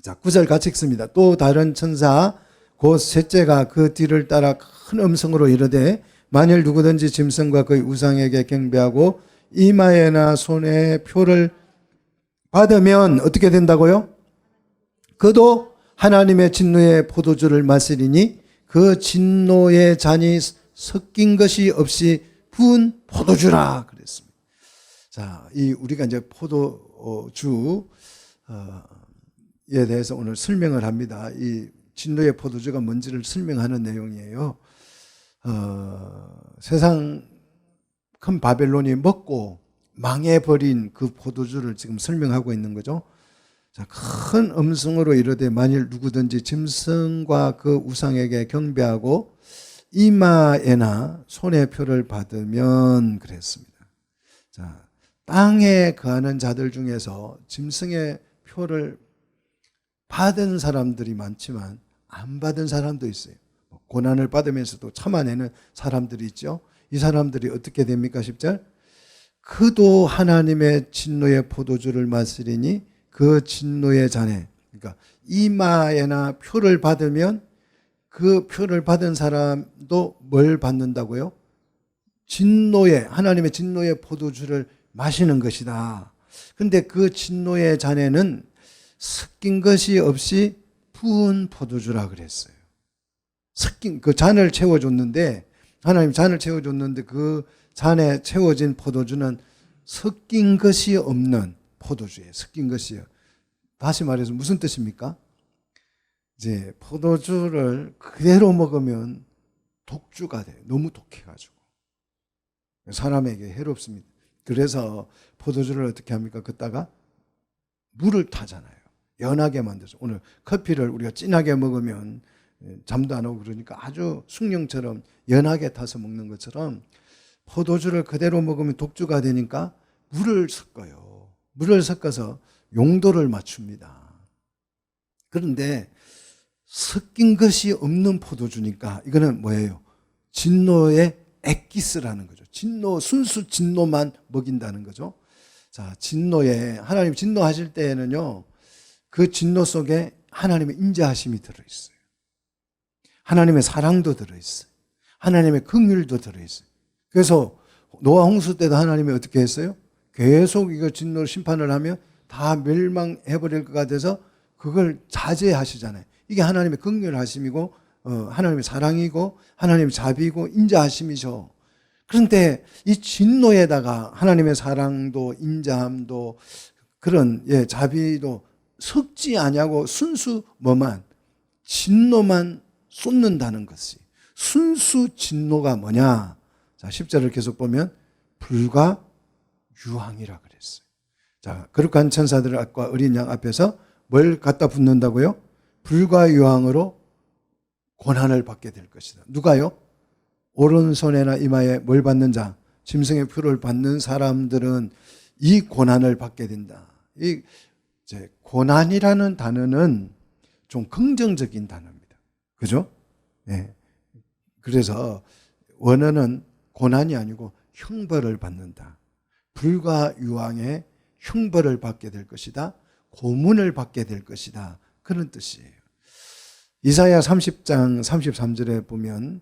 자, 9절 같이 읽습니다. 또 다른 천사 곧 셋째가 그 뒤를 따라 큰 음성으로 이르되 만일 누구든지 짐승과 그의 우상에게 경배하고 이마에나 손에 표를 받으면 어떻게 된다고요? 그도 하나님의 진노의 포도주를 마시리니 그 진노의 잔이 섞인 것이 없이 부은 포도주라 그랬습니다. 자, 이 우리가 이제 포도주에 대해서 오늘 설명을 합니다. 이 진노의 포도주가 뭔지를 설명하는 내용이에요. 세상 큰 바벨론이 먹고 망해버린 그 포도주를 지금 설명하고 있는 거죠. 자, 큰 음성으로 이르되 만일 누구든지 짐승과 그 우상에게 경배하고 이마에나 손에 표를 받으면 그랬습니다. 자, 땅에 거하는 자들 중에서 짐승의 표를 받은 사람들이 많지만 안 받은 사람도 있어요. 고난을 받으면서도 참아내는 사람들이 있죠. 이 사람들이 어떻게 됩니까? 10절 그도 하나님의 진노의 포도주를 마시리니 그 진노의 잔에, 그러니까 이마에나 표를 받으면 그 표를 받은 사람도 뭘 받는다고요? 하나님의 진노의 포도주를 마시는 것이다. 근데 그 진노의 잔에는 섞인 것이 없이 부은 포도주라 그랬어요. 섞인 그 잔을 채워줬는데 하나님 잔을 채워줬는데 그 잔에 채워진 포도주는 섞인 것이 없는 포도주예요. 섞인 것이요. 다시 말해서 무슨 뜻입니까? 이제 포도주를 그대로 먹으면 독주가 돼요. 너무 독해가지고 사람에게 해롭습니다. 그래서 포도주를 어떻게 합니까? 걷다가 물을 타잖아요. 연하게 만들어서. 오늘 커피를 우리가 진하게 먹으면 잠도 안 오고 그러니까 아주 숭늉처럼 연하게 타서 먹는 것처럼 포도주를 그대로 먹으면 독주가 되니까 물을 섞어요. 물을 섞어서 용도를 맞춥니다. 그런데 섞인 것이 없는 포도주니까 이거는 뭐예요? 진노의 엑기스라는 거죠. 순수 진노만 먹인다는 거죠. 자, 하나님 진노하실 때에는요, 그 진노 속에 하나님의 인자하심이 들어있어요. 하나님의 사랑도 들어있어요. 하나님의 긍휼도 들어있어요. 그래서 노아 홍수 때도 하나님이 어떻게 했어요? 계속 이거 진노 심판을 하면 다 멸망해버릴 것 같아서 그걸 자제하시잖아요. 이게 하나님의 긍휼하심이고 하나님의 사랑이고 하나님의 자비고 인자하심이죠. 그런데 이 진노에다가 하나님의 사랑도 인자함도 그런 자비도 섞지 아니하고 순수 진노만 쏟는다는 것이 순수 진노가 뭐냐? 자, 10절을 계속 보면 불과 유황이라 그랬어요. 자, 거룩한 천사들과 어린 양 앞에서 뭘 갖다 붓는다고요? 불과 유황으로 고난을 받게 될 것이다. 누가요? 오른손에나 이마에 뭘 받는 자, 짐승의 표를 받는 사람들은 이 고난을 받게 된다. 이 고난이라는 단어는 좀 긍정적인 단어입니다. 그죠? 네. 그래서 원어는 고난이 아니고 형벌을 받는다. 불과 유황의 형벌을 받게 될 것이다. 고문을 받게 될 것이다. 그런 뜻이에요. 이사야 30장 33절에 보면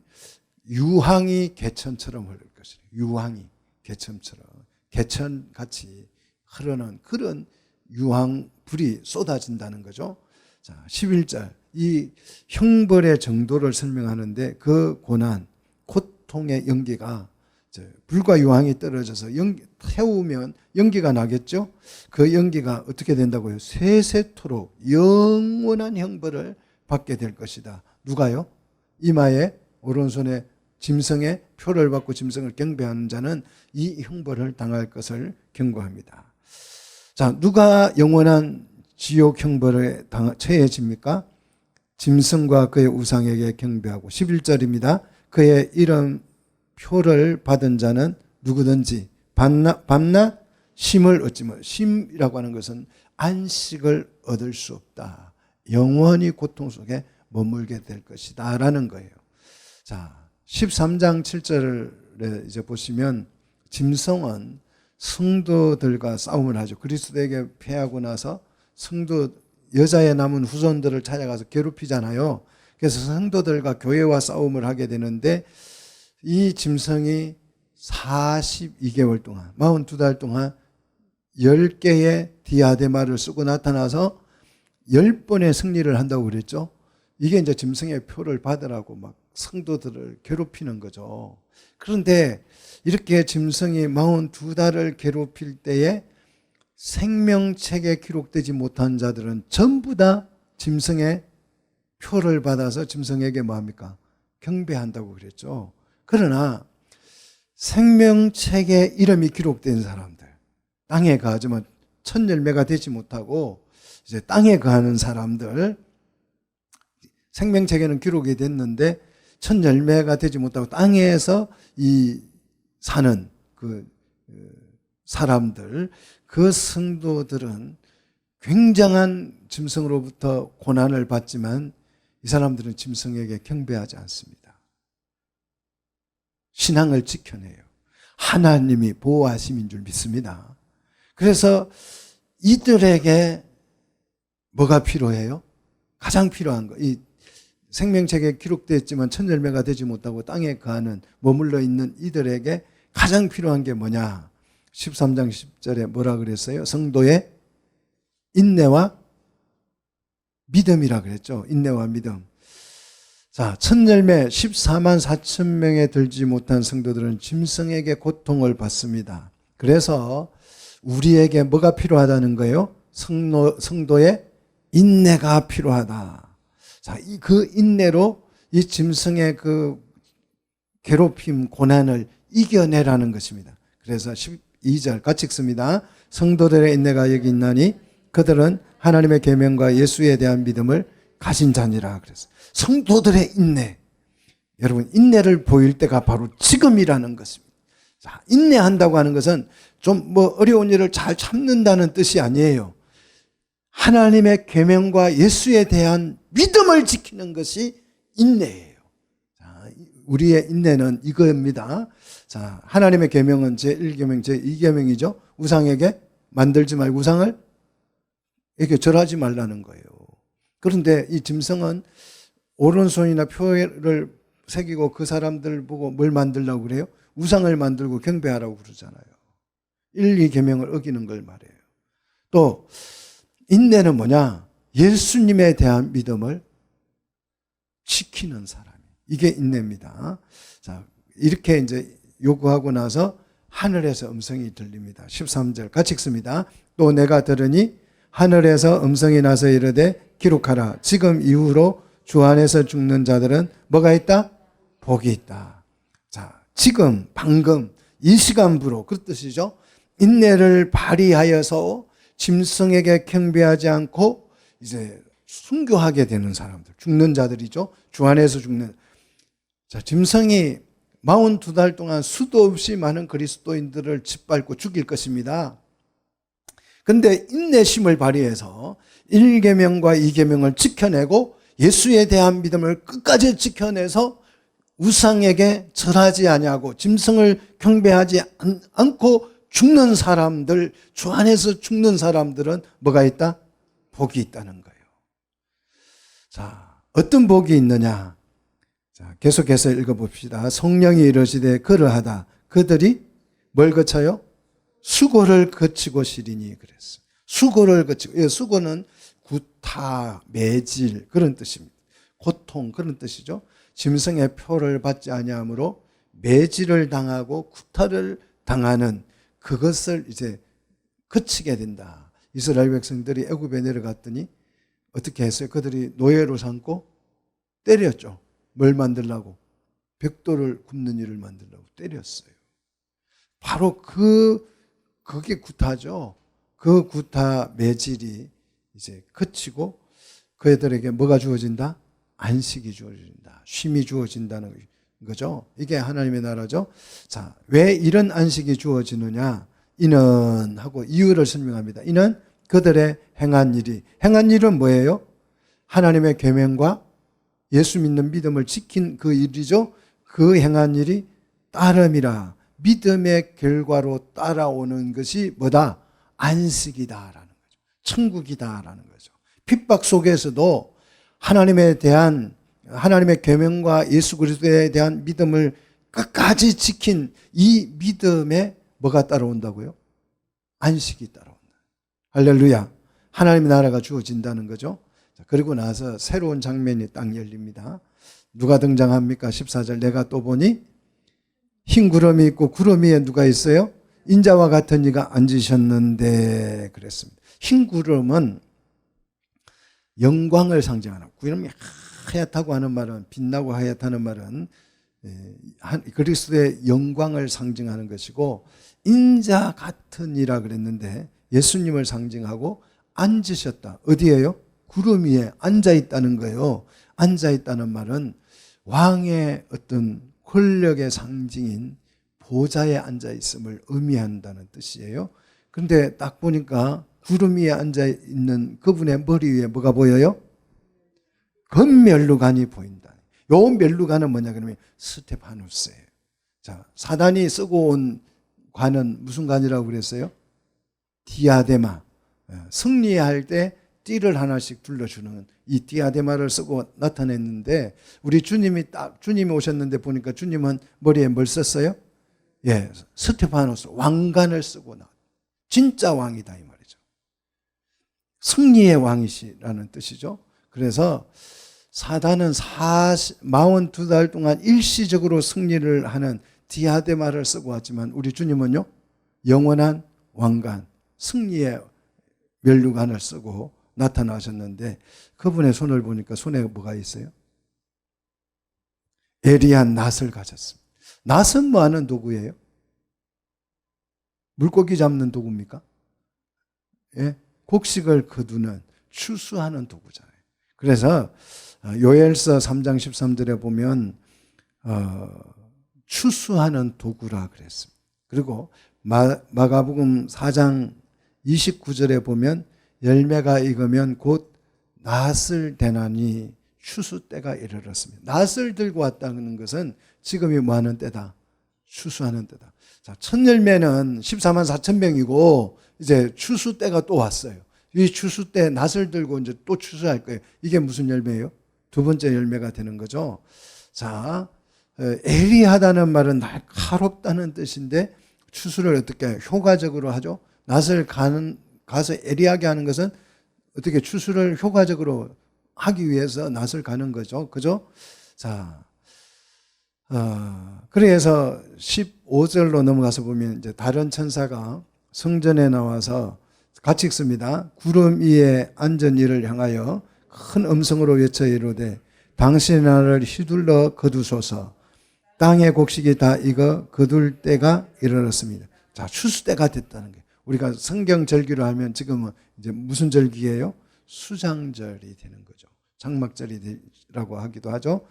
유황이 개천처럼 흐를 것이다. 유황이 개천처럼 개천같이 흐르는 그런 유황불이 쏟아진다는 거죠. 자, 11절 이 형벌의 정도를 설명하는데 그 고난, 고통의 연기가 불과 유황이 떨어져서 태우면 연기가 나겠죠. 그 연기가 어떻게 된다고요? 세세토록 영원한 형벌을 받게 될 것이다. 누가요? 이마에 오른손에 짐승의 표를 받고 짐승을 경배하는 자는 이 형벌을 당할 것을 경고합니다. 자, 누가 영원한 지옥 형벌에 처해집니까? 짐승과 그의 우상에게 경배하고 11절입니다. 그의 이름 표를 받은 자는 누구든지 밤낮 쉼을 얻지 못. 쉼이라고 하는 것은 안식을 얻을 수 없다. 영원히 고통 속에 머물게 될 것이다 라는 거예요. 자, 13장 7절을 이제 보시면 짐승은 성도들과 싸움을 하죠. 그리스도에게 패하고 나서 성도 여자의 남은 후손들을 찾아가서 괴롭히잖아요. 그래서 성도들과 교회와 싸움을 하게 되는데 이 짐승이 42개월 동안 42달 동안 10개의 디아데마를 쓰고 나타나서 10번의 승리를 한다고 그랬죠. 이게 이제 짐승의 표를 받으라고 막 성도들을 괴롭히는 거죠. 그런데 이렇게 짐승이 42달을 괴롭힐 때에 생명책에 기록되지 못한 자들은 전부 다 짐승의 표를 받아서 짐승에게 뭐합니까? 경배한다고 그랬죠. 그러나 생명책에 이름이 기록된 사람들, 땅에 거하지만 첫 열매가 되지 못하고 이제 땅에 거하는 사람들, 생명책에는 기록이 됐는데 첫 열매가 되지 못하고 땅에서 이 사는 그 사람들, 그 성도들은 굉장한 짐승으로부터 고난을 받지만 이 사람들은 짐승에게 경배하지 않습니다. 신앙을 지켜내요. 하나님이 보호하심인 줄 믿습니다. 그래서 이들에게 뭐가 필요해요? 가장 필요한 거, 이 생명책에 기록되었지만 첫 열매가 되지 못하고 땅에 거하는 머물러 있는 이들에게 가장 필요한 게 뭐냐? 13장 10절에 뭐라 그랬어요? 성도의 인내와 믿음이라 그랬죠. 인내와 믿음. 자, 첫 열매 14만 4천 명에 들지 못한 성도들은 짐승에게 고통을 받습니다. 그래서 우리에게 뭐가 필요하다는 거예요? 성도의 인내가 필요하다. 자, 그 인내로 이 짐승의 그 괴롭힘, 고난을 이겨내라는 것입니다. 그래서 12절 같이 읽습니다. 성도들의 인내가 여기 있나니 그들은 하나님의 계명과 예수에 대한 믿음을 가진 자니라 그랬어요. 성도들의 인내. 여러분, 인내를 보일 때가 바로 지금이라는 것입니다. 자, 인내한다고 하는 것은 좀 뭐 어려운 일을 잘 참는다는 뜻이 아니에요. 하나님의 계명과 예수에 대한 믿음을 지키는 것이 인내예요. 자, 우리의 인내는 이거입니다. 자, 하나님의 계명은 제1계명, 제2계명이죠. 우상에게 만들지 말고 우상을 이렇게 절하지 말라는 거예요. 그런데 이 짐승은 오른손이나 표를 새기고 그 사람들 보고 뭘 만들려고 그래요? 우상을 만들고 경배하라고 그러잖아요. 1, 2계명을 어기는 걸 말해요. 또 인내는 뭐냐? 예수님에 대한 믿음을 지키는 사람이. 이게 인내입니다. 자, 이렇게 이제 요구하고 나서 하늘에서 음성이 들립니다. 13절 같이 읽습니다. 또 내가 들으니 하늘에서 음성이 나서 이르되 기록하라. 지금 이후로 주 안에서 죽는 자들은 뭐가 있다? 복이 있다. 자, 지금, 방금, 이 시간부로 그 뜻이죠. 인내를 발휘하여서 짐승에게 경배하지 않고 이제 순교하게 되는 사람들, 죽는 자들이죠. 주 안에서 죽는. 자, 짐승이 42달 동안 수도 없이 많은 그리스도인들을 짓밟고 죽일 것입니다. 근데 인내심을 발휘해서 1계명과 2계명을 지켜내고 예수에 대한 믿음을 끝까지 지켜내서 우상에게 절하지 아니하고 짐승을 경배하지 않고 죽는 사람들, 주 안에서 죽는 사람들은 뭐가 있다? 복이 있다는 거예요. 자, 어떤 복이 있느냐? 자, 계속해서 읽어봅시다. 성령이 이르시되 그러하다. 그들이 뭘 거쳐요? 수고를 거치고 시리니 그랬어요. 수고를 거치고, 수고는 구타, 매질 그런 뜻입니다. 고통 그런 뜻이죠. 짐승의 표를 받지 아니하므로 매질을 당하고 구타를 당하는 그것을 이제 거치게 된다. 이스라엘 백성들이 애굽에 내려갔더니 어떻게 했어요? 그들이 노예로 삼고 때렸죠. 뭘 만들려고? 벽돌을 굽는 일을 만들려고 때렸어요. 바로 그게 구타죠. 그 구타 매질이 이제 그치고 그들에게 뭐가 주어진다? 안식이 주어진다. 쉼이 주어진다는 거죠. 이게 하나님의 나라죠. 자, 왜 이런 안식이 주어지느냐? 이는 하고 이유를 설명합니다. 이는 그들의 행한 일이. 행한 일은 뭐예요? 하나님의 계명과 예수 믿는 믿음을 지킨 그 일이죠. 그 행한 일이 따름이라. 믿음의 결과로 따라오는 것이 뭐다? 안식이다라는 거죠. 천국이다라는 거죠. 핍박 속에서도 하나님의 계명과 예수 그리스도에 대한 믿음을 끝까지 지킨 이 믿음에 뭐가 따라온다고요? 안식이 따라온다. 할렐루야. 하나님의 나라가 주어진다는 거죠. 그리고 나서 새로운 장면이 딱 열립니다. 누가 등장합니까? 14절 내가 또 보니 흰 구름이 있고 구름 위에 누가 있어요? 인자와 같은 이가 앉으셨는데 그랬습니다. 흰 구름은 영광을 상징하는, 구름이 하얗다고 하는 말은, 빛나고 하얗다는 말은 그리스도의 영광을 상징하는 것이고, 인자 같은 이라 그랬는데 예수님을 상징하고 앉으셨다. 어디에요? 구름 위에 앉아 있다는 거예요. 앉아 있다는 말은 왕의 어떤 권력의 상징인 보좌에 앉아 있음을 의미한다는 뜻이에요. 그런데 딱 보니까 구름 위에 앉아 있는 그분의 머리 위에 뭐가 보여요? 금면류관이 보인다. 요 면류관은 뭐냐 그러면 스테파누스예요. 자, 사단이 쓰고 온 관은 무슨 관이라고 그랬어요? 디아데마. 승리할 때 띠를 하나씩 둘러주는 이 디아데마를 쓰고 나타냈는데, 우리 주님이 오셨는데 보니까 주님은 머리에 뭘 썼어요? 예, 스테파노스 왕관을 쓰고 나. 진짜 왕이다 이 말이죠. 승리의 왕이시라는 뜻이죠. 그래서 사단은 42달 동안 일시적으로 승리를 하는 디아데마를 쓰고 왔지만 우리 주님은요, 영원한 왕관, 승리의 면류관을 쓰고 나타나셨는데, 그분의 손을 보니까 손에 뭐가 있어요? 예리한 낫을 가졌습니다. 낫은 뭐 하는 도구예요? 물고기 잡는 도구입니까? 예? 곡식을 거두는, 추수하는 도구잖아요. 그래서 요엘서 3장 13절에 보면 추수하는 도구라 그랬습니다. 그리고 마가복음 4장 29절에 보면 열매가 익으면 곧 낫을 대나니 추수 때가 이르렀습니다. 낫을 들고 왔다는 것은 지금이 뭐 하는 때다? 추수하는 때다. 자, 첫 열매는 14만 4천 명이고 이제 추수 때가 또 왔어요. 이 추수 때 낫을 들고 이제 또 추수할 거예요. 이게 무슨 열매예요? 두 번째 열매가 되는 거죠. 자, 예리하다는 말은 날카롭다는 뜻인데 추수를 어떻게 효과적으로 하죠? 낫을 가서 예리하게 하는 것은 어떻게 추수를 효과적으로 하기 위해서 낫을 가는 거죠. 그죠? 자, 그래서 15절로 넘어가서 보면 이제 다른 천사가 성전에 나와서 같이 읽습니다. 구름 위에 앉은 이를 향하여 큰 음성으로 외쳐 이르되 당신의 나라를 휘둘러 거두소서. 땅의 곡식이 다 익어 거둘 때가 이르렀습니다. 자, 추수 때가 됐다는 거예요. 우리가 성경 절기로 하면 지금은 이제 무슨 절기예요? 수장절이 되는 거죠. 장막절이라고 하기도 하죠.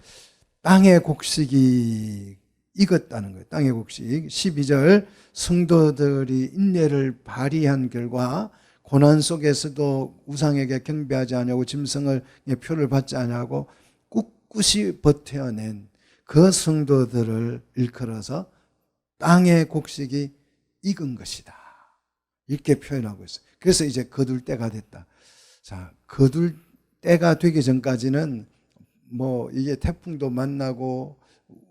땅의 곡식이 익었다는 거예요. 땅의 곡식. 12절 성도들이 인내를 발휘한 결과 고난 속에서도 우상에게 경배하지 않냐고 짐승의 표를 받지 않냐고 꿋꿋이 버텨낸 그 성도들을 일컬어서 땅의 곡식이 익은 것이다. 이렇게 표현하고 있어요. 그래서 이제 거둘 때가 됐다. 자, 거둘 때가 되기 전까지는 뭐 이게 태풍도 만나고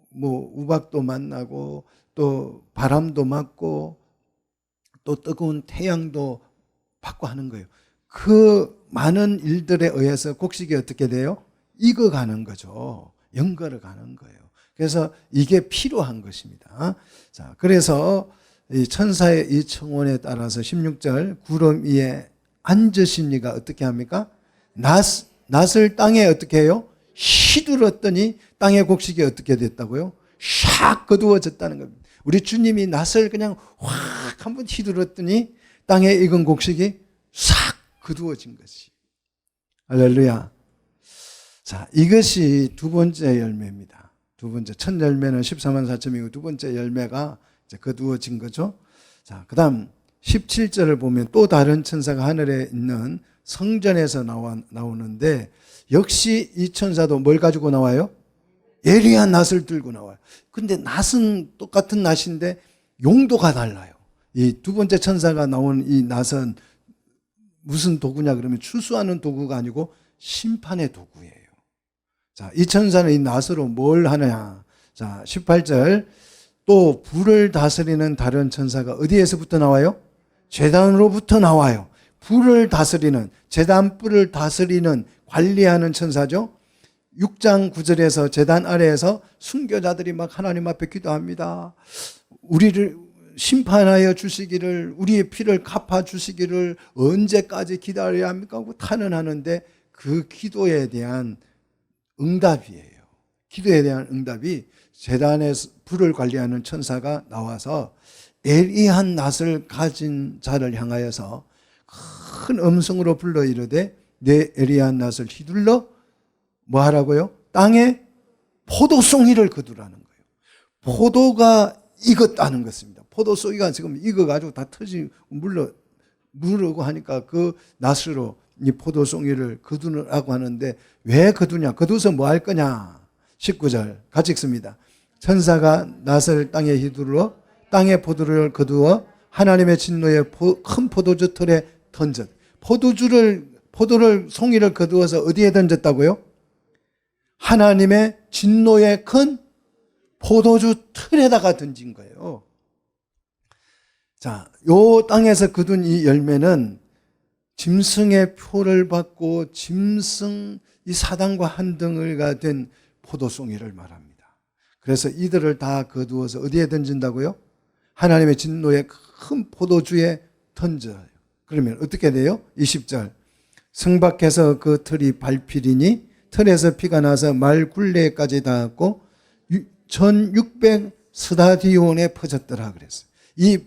뭐 우박도 만나고 또 바람도 맞고 또 뜨거운 태양도 받고 하는 거예요. 그 많은 일들에 의해서 곡식이 어떻게 돼요? 익어가는 거죠. 연거려 가는 거예요. 그래서 이게 필요한 것입니다. 자, 그래서 이 천사의 이 청원에 따라서 16절 구름 위에 앉으신 이가 어떻게 합니까? 낫을 땅에 어떻게 해요? 휘둘렀더니 땅의 곡식이 어떻게 됐다고요? 샥 거두어졌다는 겁니다. 우리 주님이 낫을 그냥 확 한번 휘둘렀더니 땅에 익은 곡식이 싹 거두어진 것이. 할렐루야. 자, 이것이 두 번째 열매입니다. 두 번째, 첫 열매는 14만 4천이고 두 번째 열매가 이제 거두어진 거죠. 자, 그 다음 17절을 보면 또 다른 천사가 하늘에 있는 성전에서 나오는데 역시 이 천사도 뭘 가지고 나와요? 예리한 낫을 들고 나와요. 근데 낫은 똑같은 낫인데 용도가 달라요. 이 두 번째 천사가 나온 이 낫은 무슨 도구냐 그러면 추수하는 도구가 아니고 심판의 도구예요. 자, 이 천사는 이 낫으로 뭘 하느냐. 자, 18절. 또 불을 다스리는 다른 천사가 어디에서부터 나와요? 제단으로부터 나와요. 불을 다스리는, 제단 뿔을 다스리는, 관리하는 천사죠. 6장 9절에서 제단 아래에서 순교자들이 막 하나님 앞에 기도합니다. 우리를 심판하여 주시기를, 우리의 피를 갚아 주시기를 언제까지 기다려야 합니까? 하고 탄원하는데 그 기도에 대한 응답이에요. 기도에 대한 응답이 제단에서 불을 관리하는 천사가 나와서 예리한 낫을 가진 자를 향하여서 큰 음성으로 불러 이르되 내 예리한 낫을 휘둘러 뭐 하라고요? 땅에 포도송이를 거두라는 거예요. 포도가 익었다는 것입니다. 포도송이가 지금 익어가지고 다 터지고 물르고 하니까 그 낫으로 이 포도송이를 거두라고 하는데 왜 거두냐? 거두서 뭐 할 거냐? 19절 같이 읽습니다. 천사가 낫을 땅에 휘두르러 땅에 포도를 거두어 하나님의 진노의 큰 포도주 틀에 던졌. 포도를 송이를 거두어서 어디에 던졌다고요? 하나님의 진노의 큰 포도주 틀에다가 던진 거예요. 자, 요 땅에서 거둔 이 열매는 짐승의 표를 받고 짐승 이 사단과 한 덩어리가 된 포도송이를 말합니다. 그래서 이들을 다 거두어서 어디에 던진다고요? 하나님의 진노의 큰 포도주에 던져요. 그러면 어떻게 돼요? 20절. 성 밖에서 그 틀이 밟히리니 틀에서 피가 나서 말 굴레까지 닿았고 1600 스타디온에 퍼졌더라 그랬어요. 이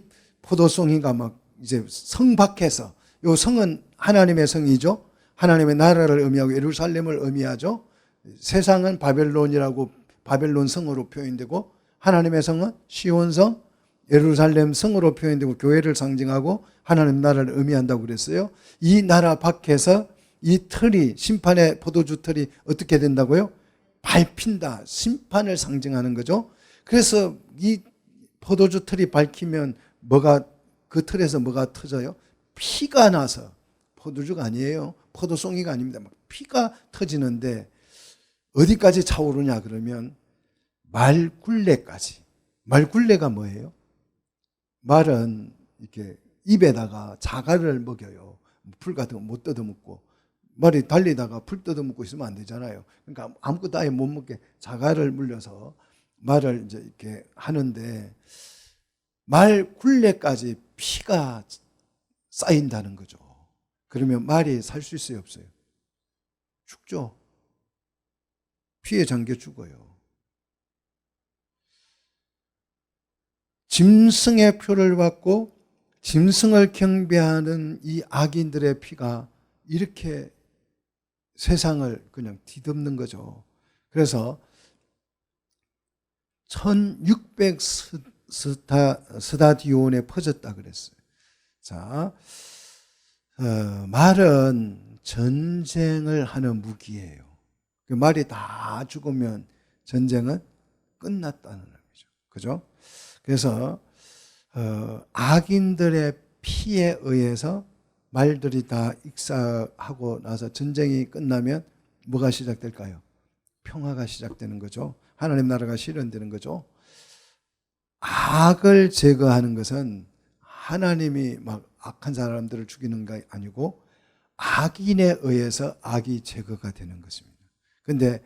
포도송이가 막 이제 성 밖에서, 요 성은 하나님의 성이죠. 하나님의 나라를 의미하고 예루살렘을 의미하죠. 세상은 바벨론이라고 바벨론 성으로 표현되고 하나님의 성은 시온성, 예루살렘 성으로 표현되고 교회를 상징하고 하나님 나라를 의미한다고 그랬어요. 이 나라 밖에서 이 틀이, 심판의 포도주 틀이 어떻게 된다고요? 밟힌다. 심판을 상징하는 거죠. 그래서 이 포도주 틀이 밝히면 그 틀에서 뭐가 터져요? 피가 나서, 포도주가 아니에요. 포도송이가 아닙니다. 막 피가 터지는데 어디까지 차오르냐 그러면 말굴레까지. 말굴레가 뭐예요? 말은 이렇게 입에다가 자갈을 먹여요. 풀 같은 거 못 뜯어먹고. 말이 달리다가 풀 뜯어먹고 있으면 안 되잖아요. 그러니까 아무것도 아예 못 먹게 자갈을 물려서 말을 이제 이렇게 하는데 말굴레까지 피가 쌓인다는 거죠. 그러면 말이 살 수 있어요, 없어요? 죽죠. 피에 잠겨 죽어요. 짐승의 표를 받고 짐승을 경배하는 이 악인들의 피가 이렇게 세상을 그냥 뒤덮는 거죠. 그래서 1600 스타디온에 퍼졌다 그랬어요. 자, 말은 전쟁을 하는 무기예요. 그 말이 다 죽으면 전쟁은 끝났다는 의미죠. 그죠? 그래서 악인들의 피에 의해서 말들이 다 익사하고 나서 전쟁이 끝나면 뭐가 시작될까요? 평화가 시작되는 거죠. 하나님 나라가 실현되는 거죠. 악을 제거하는 것은 하나님이 막 악한 사람들을 죽이는 게 아니고 악인에 의해서 악이 제거가 되는 것입니다. 그런데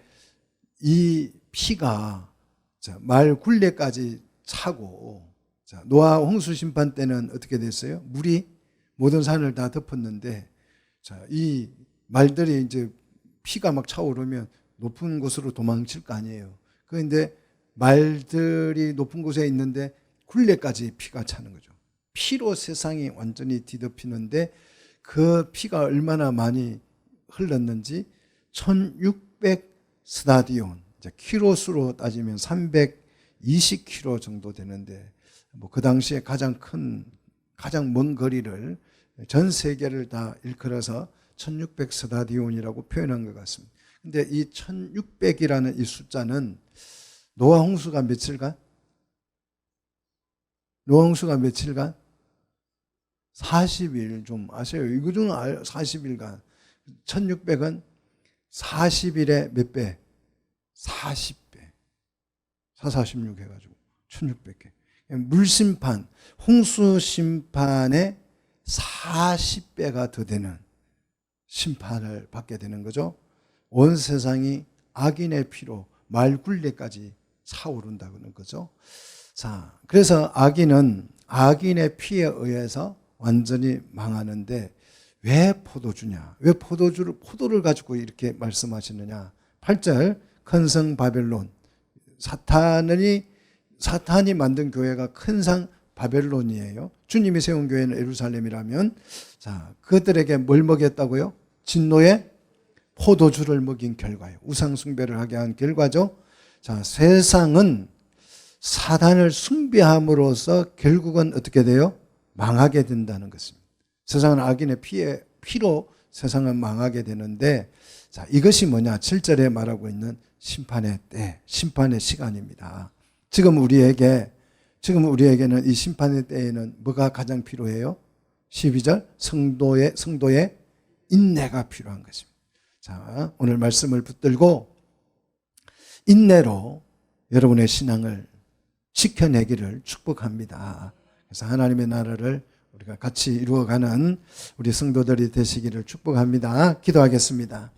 이 피가 말 굴레까지 차고, 노아 홍수 심판 때는 어떻게 됐어요? 물이 모든 산을 다 덮었는데, 이 말들이 이제 피가 막 차오르면 높은 곳으로 도망칠 거 아니에요. 그런데 말들이 높은 곳에 있는데 굴레까지 피가 차는 거죠. 피로 세상이 완전히 뒤덮이는데 그 피가 얼마나 많이 흘렀는지 1600 스타디온, 키로수로 따지면 320km 정도 되는데 그 당시에 가장 먼 거리를 전 세계를 다 일컬어서 1600 스타디온이라고 표현한 것 같습니다. 근데 이 1600이라는 이 숫자는 노아 홍수가 며칠간? 노홍수가 며칠간? 40일. 좀 아세요? 이거 좀 40일간. 1600은 40일에 몇 배? 40배. 446 해가지고 1600개. 물심판, 홍수심판의 40배가 더 되는 심판을 받게 되는 거죠. 온 세상이 악인의 피로 말굴레까지 차오른다는 거죠. 자, 그래서 악인은 악인의 피에 의해서 완전히 망하는데 왜 포도주냐? 왜 포도를 가지고 이렇게 말씀하시느냐? 8절, 큰 성 바벨론. 사탄이 만든 교회가 큰 성 바벨론이에요. 주님이 세운 교회는 예루살렘이라면, 자, 그들에게 뭘 먹였다고요? 진노의 포도주를 먹인 결과예요. 우상숭배를 하게 한 결과죠. 자, 세상은 사단을 숭배함으로써 결국은 어떻게 돼요? 망하게 된다는 것입니다. 세상은 악인의 피로 세상은 망하게 되는데, 자, 이것이 뭐냐? 7절에 말하고 있는 심판의 때, 심판의 시간입니다. 지금 우리에게는 이 심판의 때에는 뭐가 가장 필요해요? 12절, 성도의 인내가 필요한 것입니다. 자, 오늘 말씀을 붙들고 인내로 여러분의 신앙을 지켜내기를 축복합니다. 그래서 하나님의 나라를 우리가 같이 이루어가는 우리 성도들이 되시기를 축복합니다. 기도하겠습니다.